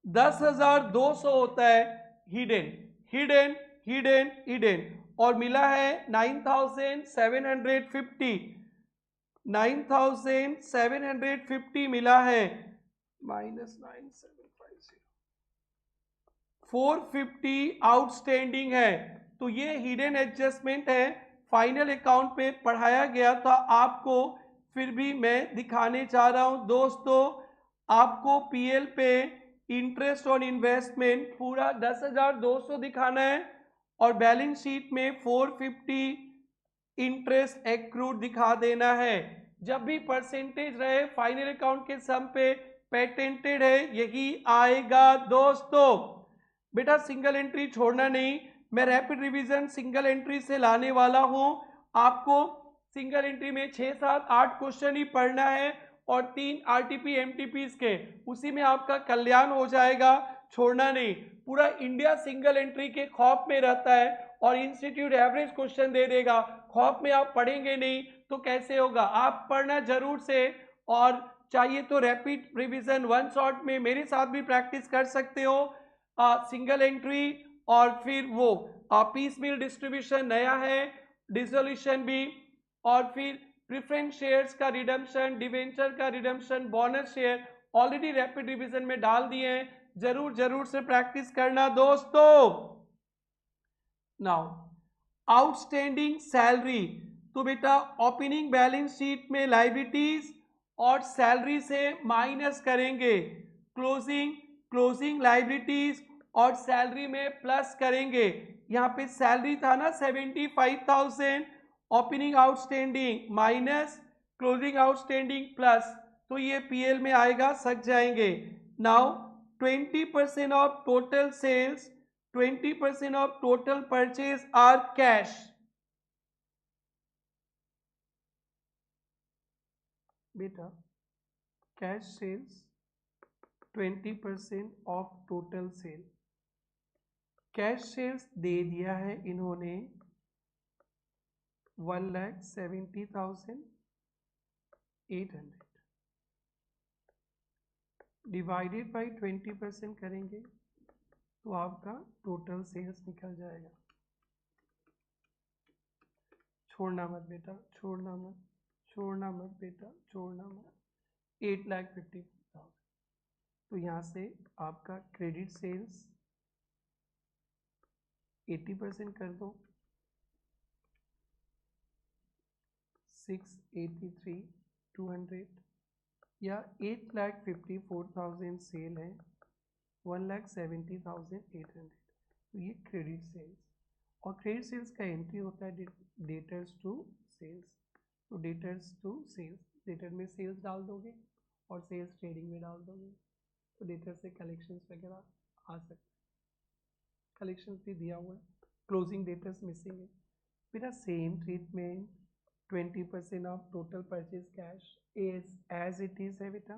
10,200 होता है हिडन हिडन हिडन हिडन, और मिला है 9,750, 9,750 मिला है, माइनस 9,750, 450 आउटस्टैंडिंग है, तो ये हिडन एडजस्टमेंट है, फाइनल अकाउंट पे पढ़ाया गया था आपको, फिर भी मैं दिखाने जा रहा हूं दोस्तों। आपको पीएल पे इंटरेस्ट ऑन इन्वेस्टमेंट पूरा 10,200 दिखाना है और बैलेंस शीट में 450 इंटरेस्ट एक्रूड दिखा देना है। जब भी परसेंटेज रहे फाइनल अकाउंट के सम पे पेटेंटेड है, यही आएगा दोस्तों। बेटा सिंगल एंट्री छोड़ना नहीं, मैं रैपिड रिवीजन सिंगल एंट्री से लाने वाला हूं। आपको सिंगल एंट्री में 6, 7, 8 क्वेश्चन ही पढ़ना है और 3 आरटीपी एमटीपीज के, उसी में आपका कल्याण हो जाएगा, छोड़ना नहीं। पूरा इंडिया सिंगल एंट्री के खौफ में रहता है और इंस्टीट्यूट एवरेज क्वेश्चन दे देगा, खौफ में आप पढ़ेंगे नहीं तो कैसे होगा। आप पढ़ना जरूर से, और चाहिए तो रैपिड रिवीजन वन शॉट में मेरे साथ भी प्रैक्टिस कर सकते हो। सिंगल एंट्री और फिर वो पीस मील डिस्ट्रीब्यूशन नया है, डिसोल्यूशन भी, और फिर प्रेफरेंस शेयर्स का रिडम्पशन, डिवेंचर का redemption, bonus share already rapid revision में डाल दिए हैं, जरूर जरूर से प्रैक्टिस करना दोस्तों। नाउ आउटस्टैंडिंग सैलरी, तो बेटा ओपनिंग बैलेंस शीट में लायबिलिटीज और सैलरी से माइनस करेंगे, क्लोजिंग लायबिलिटीज और सैलरी में प्लस करेंगे। यहाँ पे सैलरी था ना 75,000, opening outstanding minus closing outstanding plus, तो ये पीएल में आएगा, सक जाएंगे। Now 20% of total sales, 20% of total purchase are cash. बेटा cash sales 20% of total sale, cash sales दे दिया है इन्होंने 1,70,800 डिवाइडेड बाई 20% करेंगे तो आपका टोटल सेल्स निकल जाएगा। छोड़ना मत बेटा, छोड़ना मत, छोड़ना मत बेटा, छोड़ना मत, 8,50,000। तो यहाँ से आपका क्रेडिट सेल्स 80% कर दो, 683,200, या 8,54,000 सेल है, 1,70,800, तो ये क्रेडिट सेल्स। और क्रेडिट सेल्स का एंट्री होता है डेटर्स टू सेल्स, तो डेटर्स टू सेल्स, डेटर में सेल्स डाल दोगे और सेल्स ट्रेडिंग में डाल दोगे, तो डेटर से कलेक्शंस वगैरह आ सकते हैं, कलेक्शंस भी दिया हुआ है, क्लोजिंग डेटर्स मिसिंग है। बेटा same treatment 20% of total purchase cash as it is है बेटा,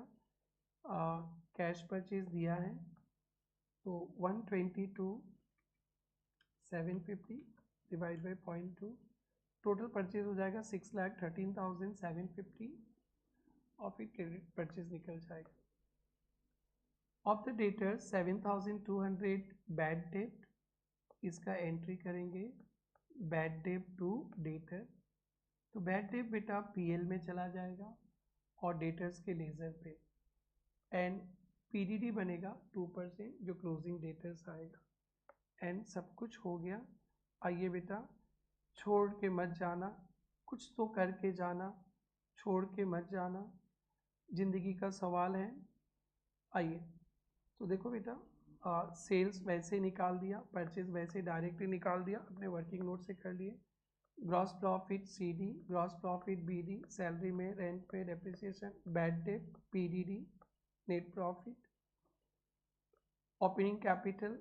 कैश परचेज दिया है तो 122,750 डिवाइड बाई 0.2, टोटल परचेज हो जाएगा 6,13,750 और फिर क्रेडिट परचेज निकल जाएगा। Of the debtor 7,200 bad date, इसका एंट्री करेंगे बैड डेट टू डेटर, तो बैड डेट बेटा पीएल में चला जाएगा और डेटर्स के लेजर पे, एंड पीडीडी बनेगा 2% जो क्लोजिंग डेटर्स आएगा, एंड सब कुछ हो गया। आइए बेटा, छोड़ के मत जाना, कुछ तो करके जाना, छोड़ के मत जाना, जिंदगी का सवाल है। आइए तो देखो बेटा, सेल्स वैसे निकाल दिया, परचेज वैसे डायरेक्टली निकाल दिया, अपने वर्किंग नोट से कर लिए। Gross profit CD, gross profit BD, salary में, रेंट पे, depreciation, bad debt, PDD, net profit, opening capital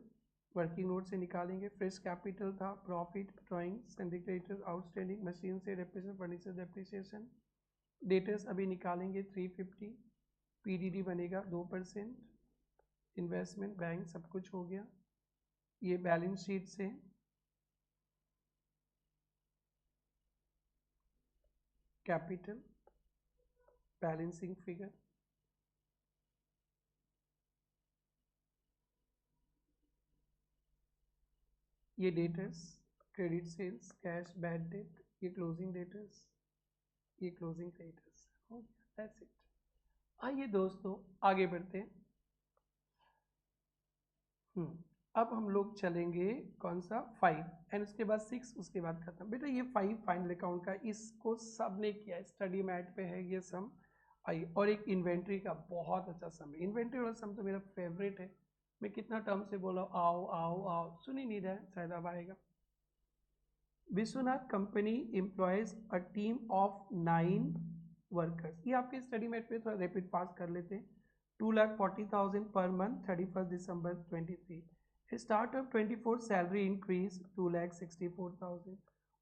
working note से निकालेंगे, फ्रेश कैपिटल था, profit, drawing, syndicator, outstanding, machine से डेप्रिसिएशन, फर्नीचर डेप्रिसिएशन, डेटर्स अभी निकालेंगे 350, पीडीडी बनेगा 2%, इन्वेस्टमेंट, बैंक, सब कुछ हो गया। ये बैलेंस शीट से कैपिटल बैलेंसिंग फिगर, ये debtors, credit sales, cash, bad debt, ये क्लोजिंग डेटर्स, ये क्लोजिंग डेटर्स, हो गया, दैट्स इट। आइए दोस्तों आगे बढ़ते हैं। अब हम लोग चलेंगे कौन सा 5 एंड उसके बाद 6, उसके बाद खत्म। बेटा ये 5 फाइनल अकाउंट का, इसको सब ने किया, स्टडी मैट पे है ये सम आई। और एक इन्वेंट्री का बहुत अच्छा सम है, इन्वेंट्री वाला सम तो मेरा फेवरेट है। मैं कितना टर्म से बोला आओ आओ आओ, सुन ही नहीं रहा है, शायद अब आएगा। Vishwanath company employees a team of 9 workers. ये आपके स्टडी मैट पे थोड़ा रैपिड पास कर लेते हैं। 2,40,000 per month 31st December 23. Start of 24 salary increase 2,64,000.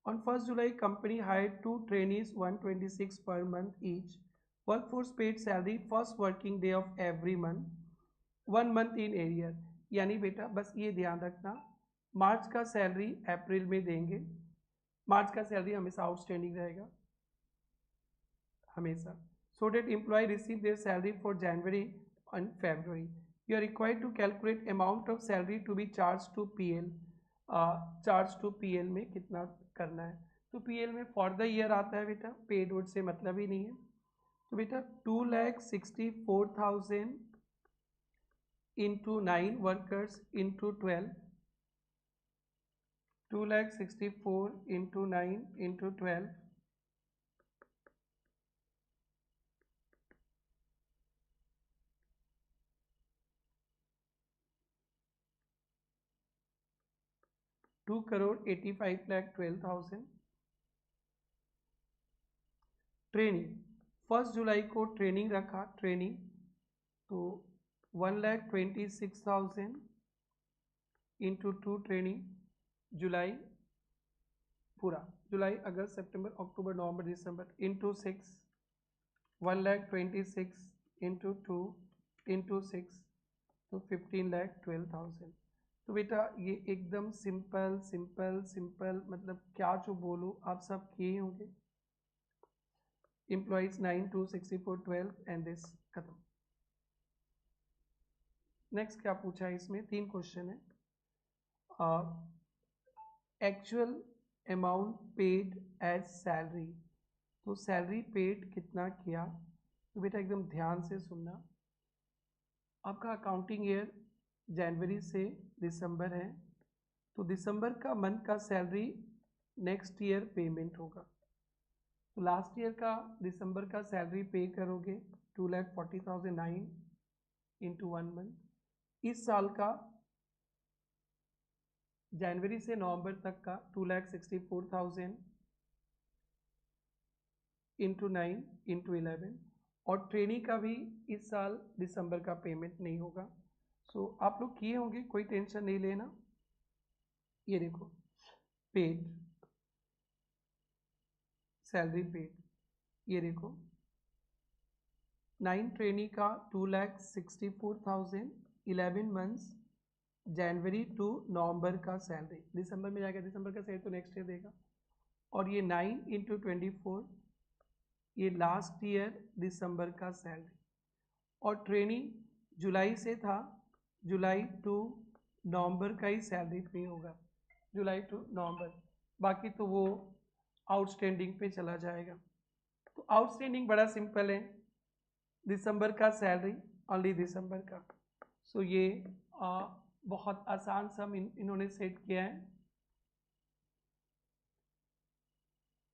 On 1st July, company hired 2 trainees 126 per month each. Workforce paid salary first working day of every month, 1 month in arrear. यानी बेटा बस ये ध्यान रखना, मार्च का सैलरी अप्रैल में देंगे। मार्च का सैलरी हमेशा आउटस्टैंडिंग रहेगा, हमेशा। So that employee receive their salary for January and February. You are required to calculate amount of salary to be charged to PL. Charge to PL में कितना करना है, तो PL में फॉर द ईयर आता है बेटा, पेड वर्ड से मतलब ही नहीं है। तो बेटा 2,64,000 into 9 workers into 12, 2,64,000 into 9 into 12, 2,85,12,000। Training, 1 जुलाई को ट्रेनिंग रखा, ट्रेनिंग तो 1,26,000 इंटू 2 ट्रेनिंग, जुलाई पूरा, जुलाई अगस्त सितंबर अक्टूबर नवंबर दिसंबर इंटू 6, 1,26,000 इंटू 2 इंटू 6, तो 15,12,000। तो बेटा ये एकदम सिंपल सिंपल सिंपल, मतलब क्या जो बोलूँ आप सब किए होंगे। एम्प्लॉइज 9 2 64 12 एंड दिस, खत्म। नेक्स्ट क्या पूछा है इसमें, 3 क्वेश्चन है। Actual amount paid as salary, तो सैलरी पेड कितना किया, तो बेटा एकदम ध्यान से सुनना। आपका अकाउंटिंग ईयर जनवरी से दिसंबर है, तो दिसंबर का मंथ का सैलरी नेक्स्ट ईयर पेमेंट होगा। तो लास्ट ईयर का दिसंबर का सैलरी पे करोगे 2,40,009 इंटू 1 मंथ। इस साल का जनवरी से नवंबर तक का 2,64,000 इंटू 9 इंटू 11, और ट्रेनिंग का भी इस साल दिसंबर का पेमेंट नहीं होगा। सो आप लोग किए होंगे, कोई टेंशन नहीं लेना। ये देखो पेड, सैलरी पेड, ये देखो 9 ट्रेनी का 2,64,000 11 मंथ्स जनवरी टू नवंबर का सैलरी, दिसंबर में जाएगा, दिसंबर का सैलरी तो नेक्स्ट ईयर देगा। और ये 9 इंटू 24, ये लास्ट ईयर दिसंबर का सैलरी। और ट्रेनिंग जुलाई से था, जुलाई टू नवंबर का ही सैलरी पे होगा, जुलाई टू नवंबर, बाकी तो वो आउटस्टैंडिंग पे चला जाएगा। तो आउटस्टैंडिंग बड़ा सिंपल है, दिसंबर का सैलरी ओनली दिसंबर का। सो ये बहुत आसान सम इन्होंने सेट किया है।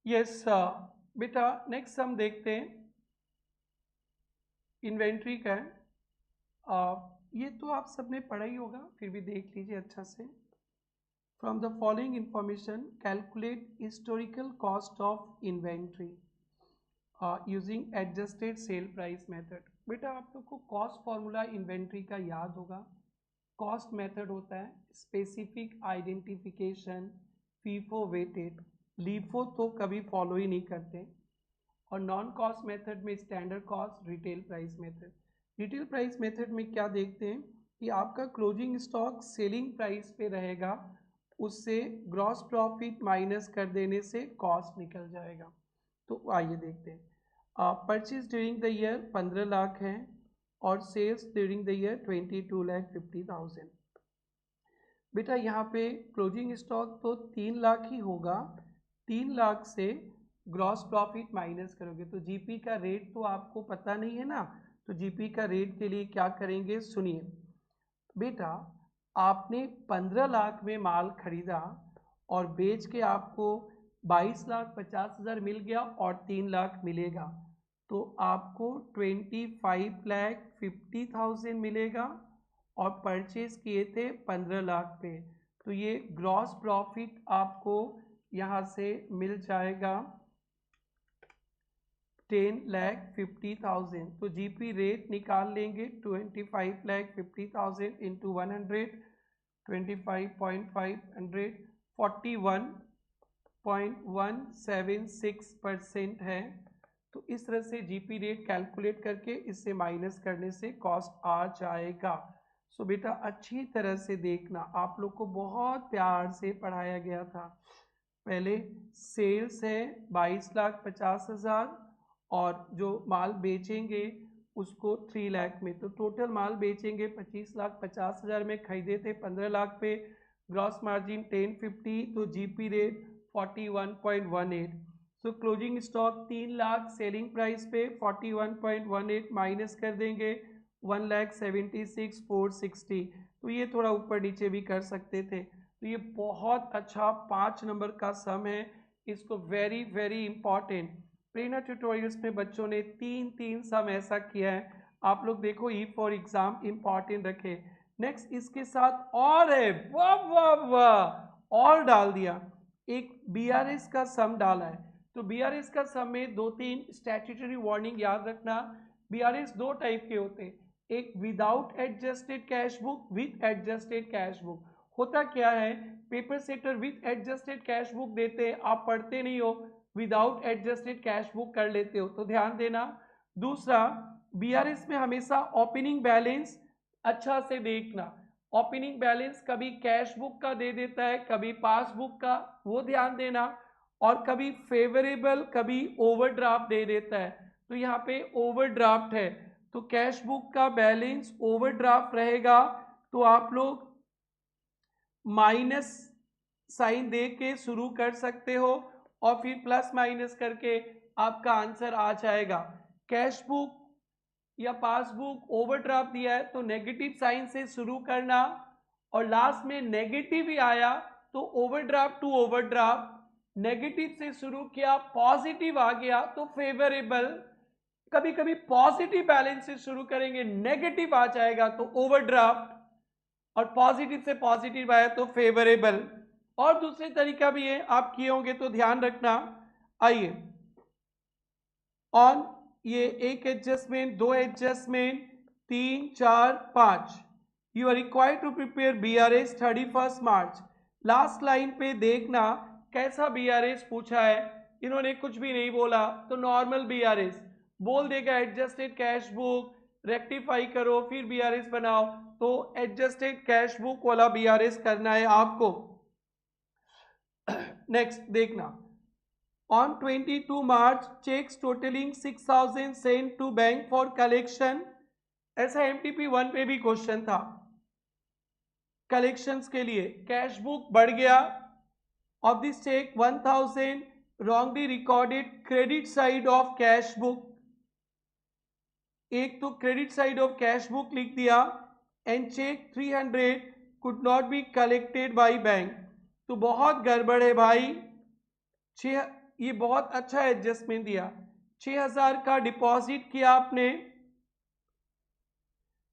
यस बेटा नेक्स्ट सम देखते हैं, इन्वेंट्री का है। ये तो आप सबने पढ़ा ही होगा, फिर भी देख लीजिए अच्छा से। From the following information calculate historical cost of inventory using adjusted sale price method. बेटा आप लोग को कॉस्ट फॉर्मूला इन्वेंट्री का याद होगा। कॉस्ट मेथड होता है specific identification, FIFO weighted, LIFO तो कभी फॉलो ही नहीं करते। और नॉन कॉस्ट मेथड में standard cost, retail price method. Retail price method में क्या देखते हैं कि आपका क्लोजिंग स्टॉक सेलिंग प्राइस पे रहेगा, उससे ग्रॉस प्रॉफिट माइनस कर देने से कॉस्ट निकल जाएगा। तो आइए देखते हैं। Purchase during the year 15 lakh है और सेल्स ड्यूरिंग द ईयर 22,50,000। बेटा यहाँ पे क्लोजिंग स्टॉक तो 3 लाख ही होगा, 3 लाख से ग्रॉस प्रॉफिट माइनस करोगे तो जीपी का रेट तो आपको पता नहीं है ना, तो जीपी का रेट के लिए क्या करेंगे सुनिए। बेटा आपने 15 लाख में माल खरीदा और बेच के आपको 22,50,000 मिल गया और 3 लाख मिलेगा, तो आपको 25,50,000 मिलेगा और परचेज किए थे 15 लाख पे, तो ये ग्रॉस प्रॉफिट आपको यहाँ से मिल जाएगा 10,50,000। तो जीपी रेट निकाल लेंगे 25,50,000 इंटू 100, 25.500 41.176% है। तो इस तरह से जीपी रेट कैलकुलेट करके इससे माइनस करने से कॉस्ट आ जाएगा। सो बेटा अच्छी तरह से देखना, आप लोग को बहुत प्यार से पढ़ाया गया था। पहले सेल्स है 22,50,000 और जो माल बेचेंगे उसको 3 लाख में, तो टोटल माल बेचेंगे 25,50,000 में, खरीदे थे 15 लाख पे, ग्रॉस मार्जिन 1050, तो जीपी रेट 41.18। सो closing stock 3 lakh, selling price पे 41.18 माइनस कर देंगे 1,76,460। तो ये थोड़ा ऊपर नीचे भी कर सकते थे। तो ये बहुत अच्छा 5 नंबर का सम है, इसको वेरी वेरी इंपॉर्टेंट प्रेरणा ट्यूटोरियल्स में बच्चों ने 3 सम ऐसा किया है। आप लोग देखो ई फॉर एग्जाम इंपॉर्टेंट रखे। नेक्स्ट इसके साथ और है, वाह वाह वाह, और डाल दिया, एक बीआरएस का सम डाला है। तो बीआरएस का सम में 2-3 स्टैट्यूटरी वार्निंग याद रखना। बीआरएस 2 टाइप के होते हैं, एक without adjusted cash book, with adjusted cash book. होता क्या है, paper shutter with adjusted cash book देते हैं, आप पढ़ते नहीं हो, विदाउट एडजस्टेड कैश बुक कर लेते हो, तो ध्यान देना। दूसरा, बीआरएस में हमेशा ओपनिंग बैलेंस अच्छा से देखना, ओपनिंग बैलेंस कभी कैश बुक का दे देता है, कभी पासबुक का, वो ध्यान देना, और कभी फेवरेबल कभी ओवरड्राफ्ट दे देता है। तो यहाँ पे ओवरड्राफ्ट है, तो कैश बुक का बैलेंस ओवरड्राफ्ट रहेगा, तो आप लोग माइनस साइन दे के शुरू कर सकते हो और फिर प्लस माइनस करके आपका आंसर आ जाएगा। कैश बुक या पासबुक ओवरड्राफ्ट दिया है तो नेगेटिव साइन से शुरू करना, और लास्ट में नेगेटिव ही आया तो ओवरड्राफ्ट टू ओवरड्राफ्ट, नेगेटिव से शुरू किया पॉजिटिव आ गया तो फेवरेबल, कभी कभी पॉजिटिव बैलेंस से शुरू करेंगे नेगेटिव आ जाएगा तो ओवरड्राफ्ट, और पॉजिटिव से पॉजिटिव आया तो फेवरेबल। और दूसरे तरीका भी है, आप किए होंगे तो ध्यान रखना। आइए ऑन, ये एक adjustment, 2 adjustment, 3 4 5, you are required to prepare BRS 31 March. Last line पे देखना कैसा बीआरएस पूछा है, इन्होंने कुछ भी नहीं बोला तो नॉर्मल बीआरएस बोल देगा, एडजस्टेड कैश बुक, रेक्टिफाई करो फिर बीआरएस बनाओ, तो एडजस्टेड कैश बुक वाला बीआरएस करना है आपको। नेक्स्ट देखना, on 22 March checks totaling 6,000 sent to bank for collection। ऐसा एमटीपी 1 पे भी क्वेश्चन था, कलेक्शंस के लिए कैश बुक बढ़ गया, of this cheque 1,000 wrongly recorded credit side of cash book, एक तो credit side of cash book लिख दिया, and cheque 300 could not be collected by bank. तो बहुत गड़बड़ है भाई, ये बहुत अच्छा एडजस्टमेंट दिया, 6,000 का डिपॉजिट किया आपने,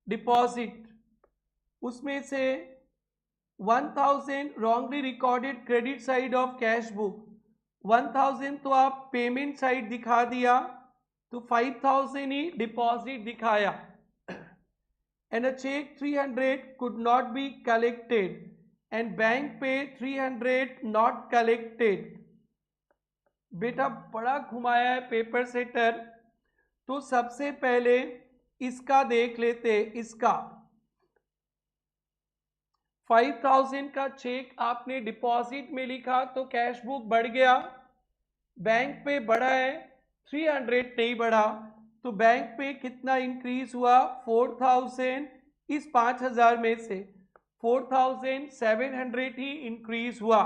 डिपॉजिट, उसमें से 1,000 wrongly recorded credit side of cash book, 1,000 तो आप पेमेंट साइड दिखा दिया, तो 5,000 ही डिपॉजिट दिखाया, and a cheque 300 could not be collected, and bank पे 300 नॉट कलेक्टेड। बेटा बड़ा घुमाया है पेपर सेटर, तो सबसे पहले इसका देख लेते, इसका 5,000 का चेक आपने डिपॉजिट में लिखा तो कैश बुक बढ़ गया, बैंक पे बढ़ा है, 300 नहीं बढ़ा, तो बैंक पे कितना इंक्रीज हुआ, 4,000, इस 5,000 में से 4,700 ही इंक्रीज हुआ,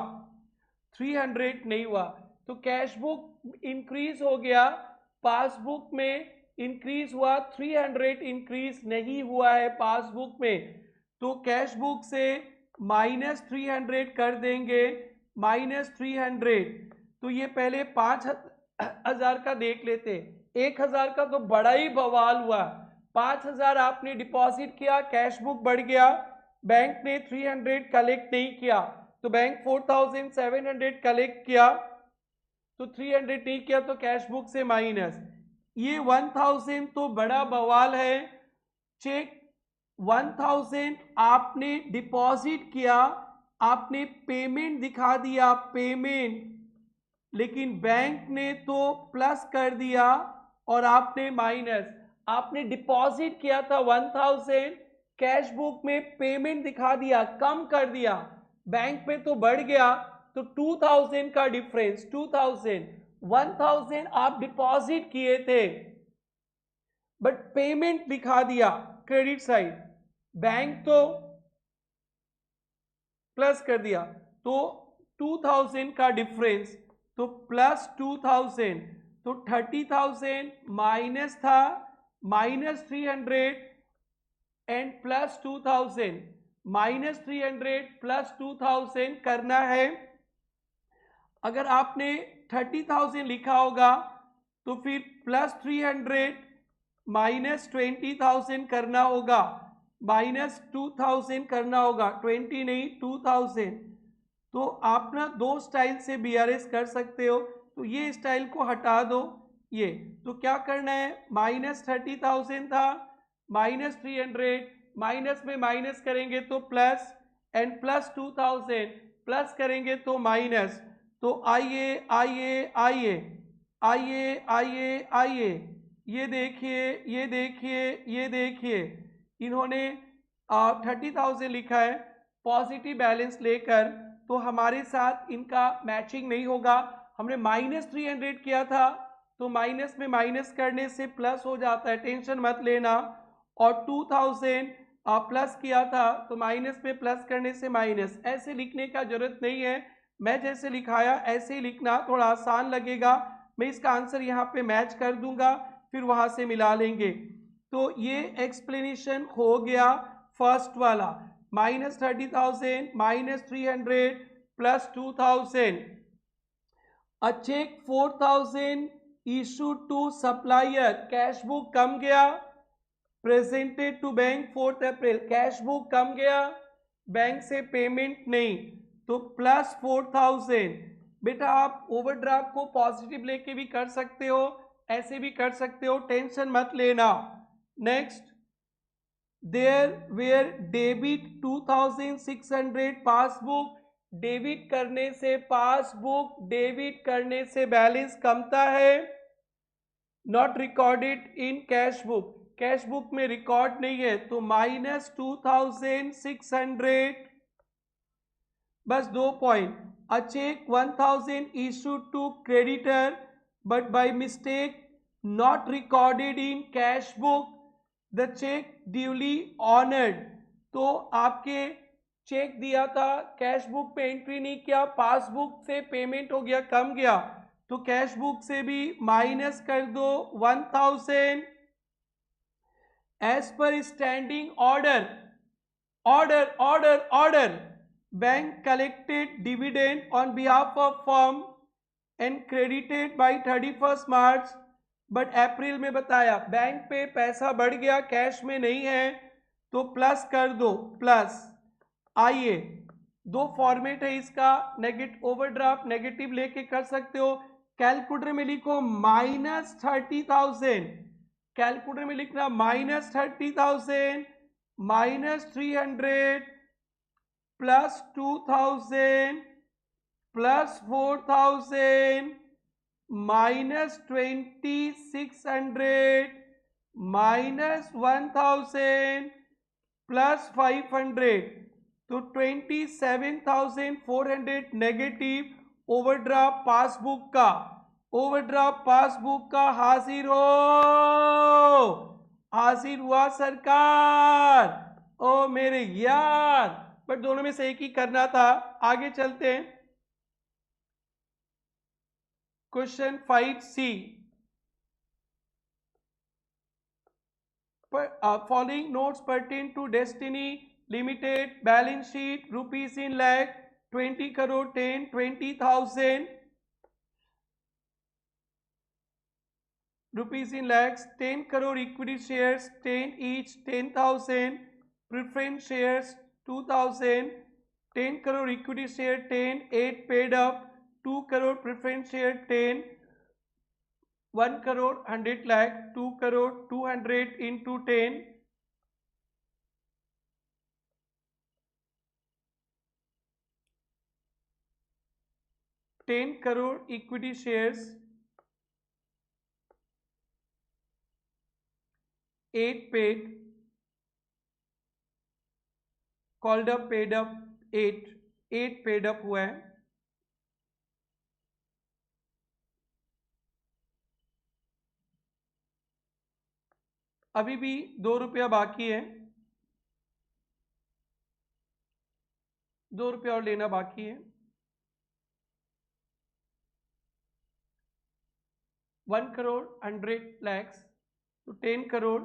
300 नहीं हुआ, तो कैश बुक इंक्रीज हो गया, पासबुक में इंक्रीज हुआ, 300 इंक्रीज नहीं हुआ है पासबुक में, तो कैश बुक से -300 कर देंगे, -300। तो ये पहले 5,000 का देख लेते। 1,000 का तो बड़ा ही बवाल हुआ। 5,000 आपने डिपॉजिट किया, कैश बुक बढ़ गया, बैंक ने 300 कलेक्ट नहीं किया, तो बैंक 4,700 कलेक्ट किया, तो 300 नहीं किया तो कैश बुक से माइनस। ये 1,000 तो बड़ा बवाल है। चेक 1,000 आपने डिपॉजिट किया, आपने पेमेंट दिखा दिया पेमेंट, लेकिन बैंक ने तो प्लस कर दिया और आपने माइनस। आपने डिपॉजिट किया था 1,000, कैश बुक में पेमेंट दिखा दिया, कम कर दिया, बैंक में तो बढ़ गया, तो 2,000 का डिफरेंस, 2,000, 1,000 आप डिपॉजिट किए थे बट पेमेंट दिखा दिया क्रेडिट साइड, बैंक तो प्लस कर दिया, तो 2,000 का डिफरेंस, तो प्लस 2,000, तो 30,000 माइनस था, -300 एंड प्लस 2,000, -300 प्लस 2,000 करना है। अगर आपने 30,000 लिखा होगा तो फिर +300 -20,000 करना होगा, -2,000 करना होगा, 20 नहीं 2,000। तो आप ना दो स्टाइल से BRS कर सकते हो, तो ये स्टाइल को हटा दो। ये तो क्या करना है, -30,000 था, -300, माइनस में माइनस करेंगे तो प्लस, एंड प्लस 2,000 प्लस करेंगे तो माइनस। तो आइए आइए आइए आइए आइए आइए, ये देखिए ये देखिए ये देखिए, इन्होंने 30,000 लिखा है पॉजिटिव बैलेंस लेकर, तो हमारे साथ इनका मैचिंग नहीं होगा। हमने -300 किया था, तो माइनस में माइनस करने से प्लस हो जाता है, टेंशन मत लेना। और 2,000 प्लस किया था, तो माइनस में प्लस करने से माइनस। ऐसे लिखने का जरूरत नहीं है, मैं जैसे लिखाया ऐसे ही लिखना, थोड़ा आसान लगेगा। मैं इसका आंसर यहाँ पे मैच कर दूंगा, फिर वहां से मिला लेंगे। तो ये एक्सप्लेनेशन हो गया फर्स्ट वाला, -30,000 -300 plus 2,000। A check 4,000 issued to supplier, cash book कम गया, presented to bank 4 April, cash book कम गया, बैंक से पेमेंट नहीं, तो +4,000। बेटा आप ओवरड्राफ्ट को पॉजिटिव लेके भी कर सकते हो, ऐसे भी कर सकते हो, टेंशन मत लेना। Next, there were debit 2,600 passbook, debit करने से पासबुक, डेबिट करने से बैलेंस कमता है, not recorded in cash book, cash book में रिकॉर्ड नहीं है, तो -2,600। बस 2 point. A cheque 1,000 issued to creditor but by mistake not recorded in cash book, the cheque duly honoured. तो आपके चेक दिया था, कैश बुक पे एंट्री नहीं किया, पासबुक से पेमेंट हो गया, कम गया, तो कैश बुक से भी माइनस कर दो 1,000। As per standing order, order order order, bank collected dividend on behalf of firm and credited by 31 March, but April में बताया बैंक पे पैसा बढ़ गया, कैश में नहीं है, तो प्लस कर दो प्लस। आइए, दो फॉर्मेट है इसका, नेगेटिव ओवरड्राफ्ट नेगेटिव लेके कर सकते हो। कैलकुलेटर में लिखो -30,000, कैलकुलेटर में लिखना -30,000 -300 प्लस 2,000 प्लस 4,000 -2,600 -1,000 प्लस 500, तो 27,400 नेगेटिव ओवरड्राफ्ट पासबुक का, ओवरड्राफ्ट पासबुक का हाजिर हो, हाजिर हुआ सरकार। ओ मेरे यार, बट दोनों में से एक ही करना था। आगे चलते हैं, question 5C, following notes pertain to destiny limited, balance sheet, rupees in lakh, 20 crore 10, 20,000 rupees in lakhs, 10 crore equity shares, 10 each, 10,000 preference shares, 2,000, 10 crore equity share, 10, 8 paid up, 2 crore preference share, 10, 1 crore 100 lakh, 2 crore 200 into 10, 10 crore equity shares, 8 paid, called up, paid up, 8 paid up हुआ है। अभी भी 2 रुपया बाकी है, 2 रुपया और लेना बाकी है। 1 crore 100 lakhs, तो 10 crore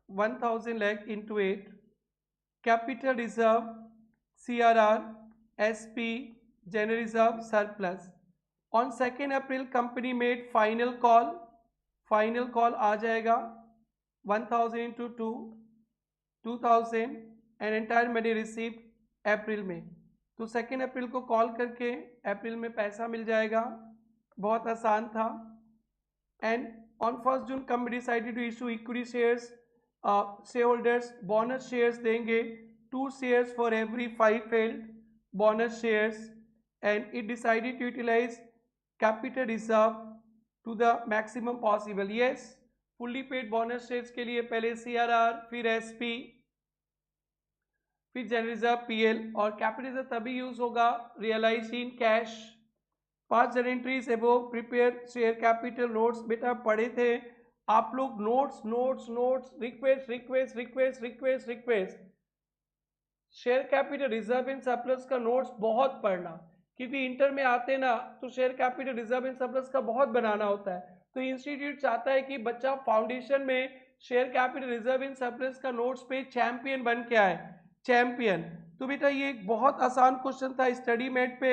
1000 lakh into 8, capital reserve, CRR, SP, general reserve, surplus. On 2nd April company made final call आ जाएगा 1000 into 2, 2000 and entire money received अप्रैल में। तो 2 अप्रैल को कॉल करके अप्रैल में पैसा मिल जाएगा, बहुत आसान था। And on 1 June company decided to issue equity shares, share holders bonus shares देंगे, 2 shares for every 5 held bonus shares, and it decided to utilise capital reserve to the maximum possible. Yes, fully paid bonus shares के लिए पहले CRR, फिर SP, फिर general reserve PL, और capital reserve तभी use होगा realise in cash. 5 जनरेटरीज एबो प्रिपेयर शेयर कैपिटल नोट्स, बेटा पढ़े थे आप लोग, notes request request request request request, share capital reserve in surplus का नोट्स बहुत पढ़ना, क्योंकि इंटर में आते ना तो share capital reserve in surplus का बहुत बनाना होता है। तो इंस्टीट्यूट चाहता है कि बच्चा फाउंडेशन में share capital reserve in surplus का नोट्स पे चैंपियन बन के आए, चैंपियन। तो बेटा ये एक बहुत आसान क्वेश्चन था, स्टडी मेट पे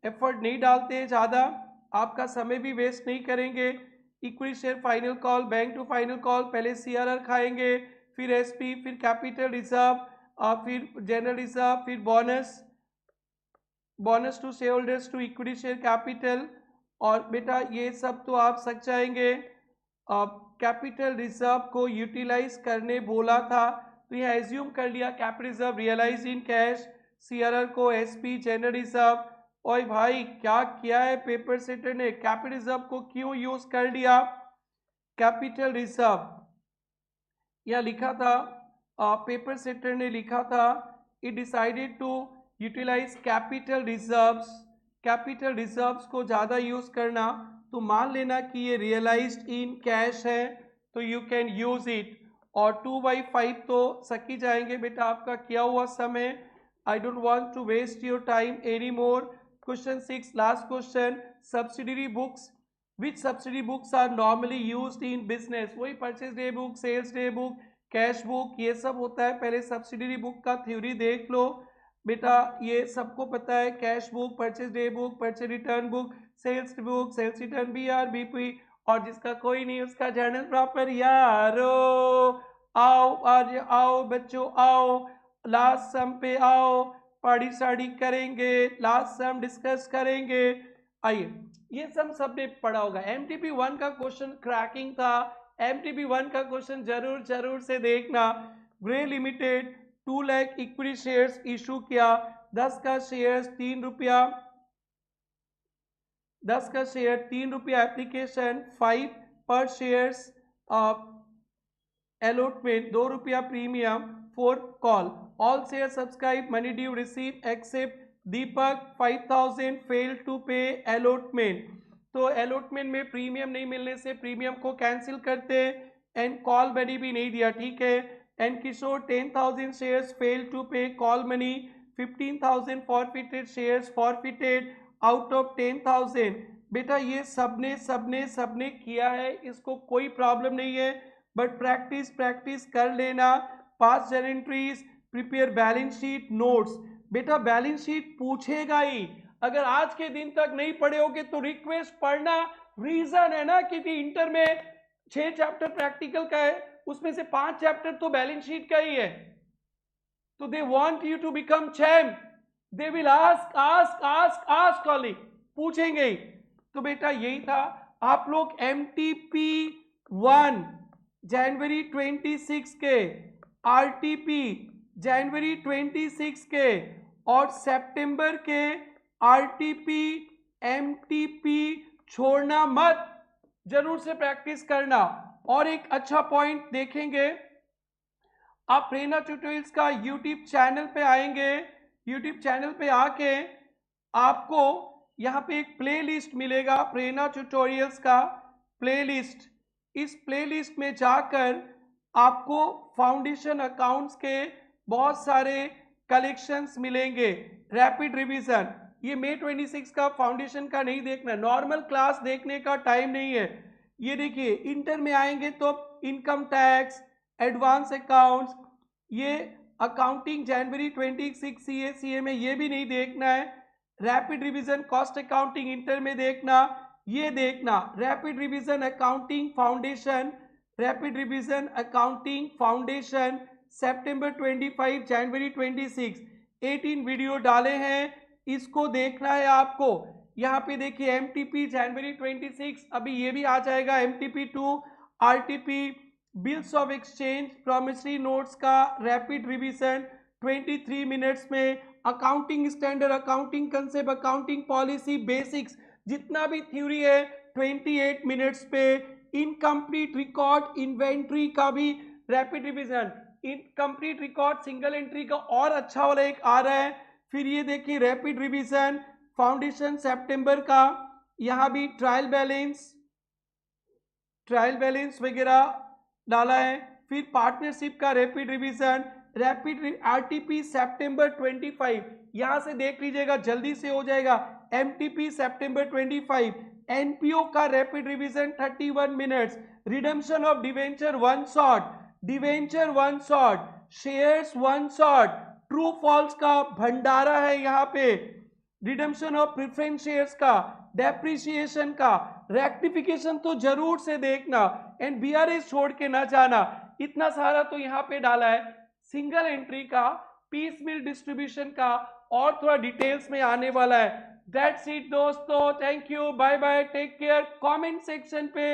एफर्ट नहीं डालते हैं ज़्यादा, आपका समय भी वेस्ट नहीं करेंगे। Equity share final call, bank to final call, पहले CRR खाएंगे, फिर SP, फिर कैपिटल रिजर्व, फिर जनरल रिजर्व, फिर bonus to share holders to equity share capital. और बेटा ये सब तो आप सक जाएंगे। कैपिटल रिजर्व को यूटिलाइज करने बोला था, तो यह एज्यूम कर लिया capital reserve realise in cash, CRR को SP, जनरल रिजर्व। और भाई क्या किया है पेपर सेटर ने, कैपिटल रिजर्व को क्यों यूज कर लिया? कैपिटल रिजर्व यह लिखा था, पेपर सेटर ने लिखा था, it decided to utilise capital reserves को ज़्यादा यूज करना। तो मान लेना कि ये रियलाइज्ड इन कैश है, तो यू कैन यूज इट। और 2/5 तो सकी जाएंगे बेटा आपका किया हुआ समय। I don't want to waste your time any more. Question 6, last question, subsidiary books, which subsidiary books are normally used in business? वही purchase day book, sales day book, cash book, ये सब होता है। पहले सब्सिडरी बुक का theory देख लो बेटा, ये सबको पता है, cash book, purchase day book, purchase return book, sales book, sales return BRBP, और जिसका कोई नहीं उसका जर्नल प्रॉपर। यारो आओ, आज आओ बच्चों आओ, लास्ट सम पे आओ, पढ़ी साड़ी करेंगे, लास्ट सम डिस्कस करेंगे। आइए, ये सबने पढ़ा होगा। MTP 1 का क्वेश्चन क्रैकिंग था, MTP 1 का क्वेश्चन जरूर से देखना। Grey limited 2 lakh equity shares issue किया, 10 का शेयर 3 रुपया, 10 का शेयर 3 रुपया एप्लीकेशन, 5 पर शेयर्स अलॉटमेंट, 2 रुपया premium, 4 call, all share subscribe, money due receive except, Deepak 5000 fail to pay allotment. तो अलॉटमेंट में प्रीमियम नहीं मिलने से प्रीमियम को कैंसिल करते, एंड कॉल मनी भी नहीं दिया, ठीक है। And Kishore 10,000 shares fail to pay call money, 15,000 forfeited shares forfeited out of 10,000। बेटा ये सबने किया है, इसको कोई प्रॉब्लम नहीं है, बट प्रैक्टिस कर लेना। Past journal entries, prepare balance sheet, notes. बेटा बैलेंस शीट पूछेगा ही, अगर आज के दिन तक नहीं पढ़े होगे तो रिक्वेस्ट पढ़ना। रीजन है ना कि इंटर में 6 चैप्टर प्रैक्टिकल का है, उसमें से 5 चैप्टर तो बैलेंस शीट का ही है, तो they want you to become champ, they will ask ask ask ask calling, पूछेंगे ही। तो बेटा यही था, आप लोग MTP 1 जनवरी 26 के, RTP जनवरी 26 के और सितंबर के RTP MTP छोड़ना मत, जरूर से प्रैक्टिस करना। और एक अच्छा पॉइंट देखेंगे, आप प्रेरणा ट्यूटोरियल्स का यूट्यूब चैनल पे आएंगे, यूट्यूब चैनल पे आके आपको यहाँ पे एक प्लेलिस्ट मिलेगा, प्रेरणा ट्यूटोरियल्स का प्लेलिस्ट। इस प्लेलिस्ट में जाकर आपको फाउंडेशन अकाउंट्स के बहुत सारे कलेक्शंस मिलेंगे। रैपिड रिवीजन, ये मई 26 का फाउंडेशन का नहीं देखना, नॉर्मल क्लास देखने का टाइम नहीं है। ये देखिए इंटर में आएंगे तो इनकम टैक्स, एडवांस अकाउंट्स, ये अकाउंटिंग जनवरी 26 CA में ये भी नहीं देखना है। Rapid revision cost accounting inter में देखना, ये देखना। Rapid revision accounting foundation, rapid revision accounting foundation सितंबर 25 जनवरी 26, 18 वीडियो डाले हैं, इसको देखना है आपको। यहाँ पे देखिए MTP जनवरी 26, अभी ये भी आ जाएगा MTP 2, RTP bills of exchange, promissory notes का रैपिड रिवीजन 23 मिनट्स में, accounting standard, accounting concept, accounting policy basics, जितना भी थ्योरी है 28 मिनट्स पे। इनकम्प्लीट रिकॉर्ड इन्वेंट्री का भी rapid revision, incomplete record single entry का और अच्छा वाला एक आ रहा है। फिर ये देखिए रैपिड रिवीजन फाउंडेशन सितंबर का, यहाँ भी ट्रायल बैलेंस वगैरह डाला है। फिर पार्टनरशिप का रैपिड रिवीजन, रैपिड RTP सितंबर 25, यहां से देख लीजिएगा जल्दी से हो जाएगा। MTP सितंबर 25, NPO का rapid revision 31 minutes, redemption of debenture 1 shot, debenture 1 shot, shares 1 shot, true false का भंडारा है यहाँ पे, रिडम्पशन ऑफ प्रेफरेंस शेयर्स का, डेप्रिसिएशन का, रेक्टिफिकेशन तो जरूर से देखना, एंड BRS छोड़ के ना जाना। इतना सारा तो यहाँ पे डाला है। सिंगल एंट्री का, पीस मिल डिस्ट्रीब्यूशन का और थोड़ा डिटेल्स में आने वाला है। दैट्स इट दोस्तों, thank you, bye bye, take care. Comment section पे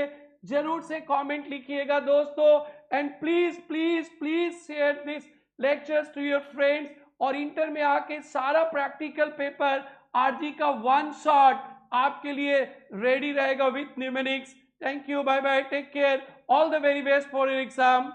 जरूर से कमेंट लिखिएगा दोस्तों, and please please please share this lectures to your friends. और इंटर में आके सारा प्रैक्टिकल पेपर RG का 1 शॉट आपके लिए रेडी रहेगा with numerics. Thank you, bye bye, take care, all the very best for your exam.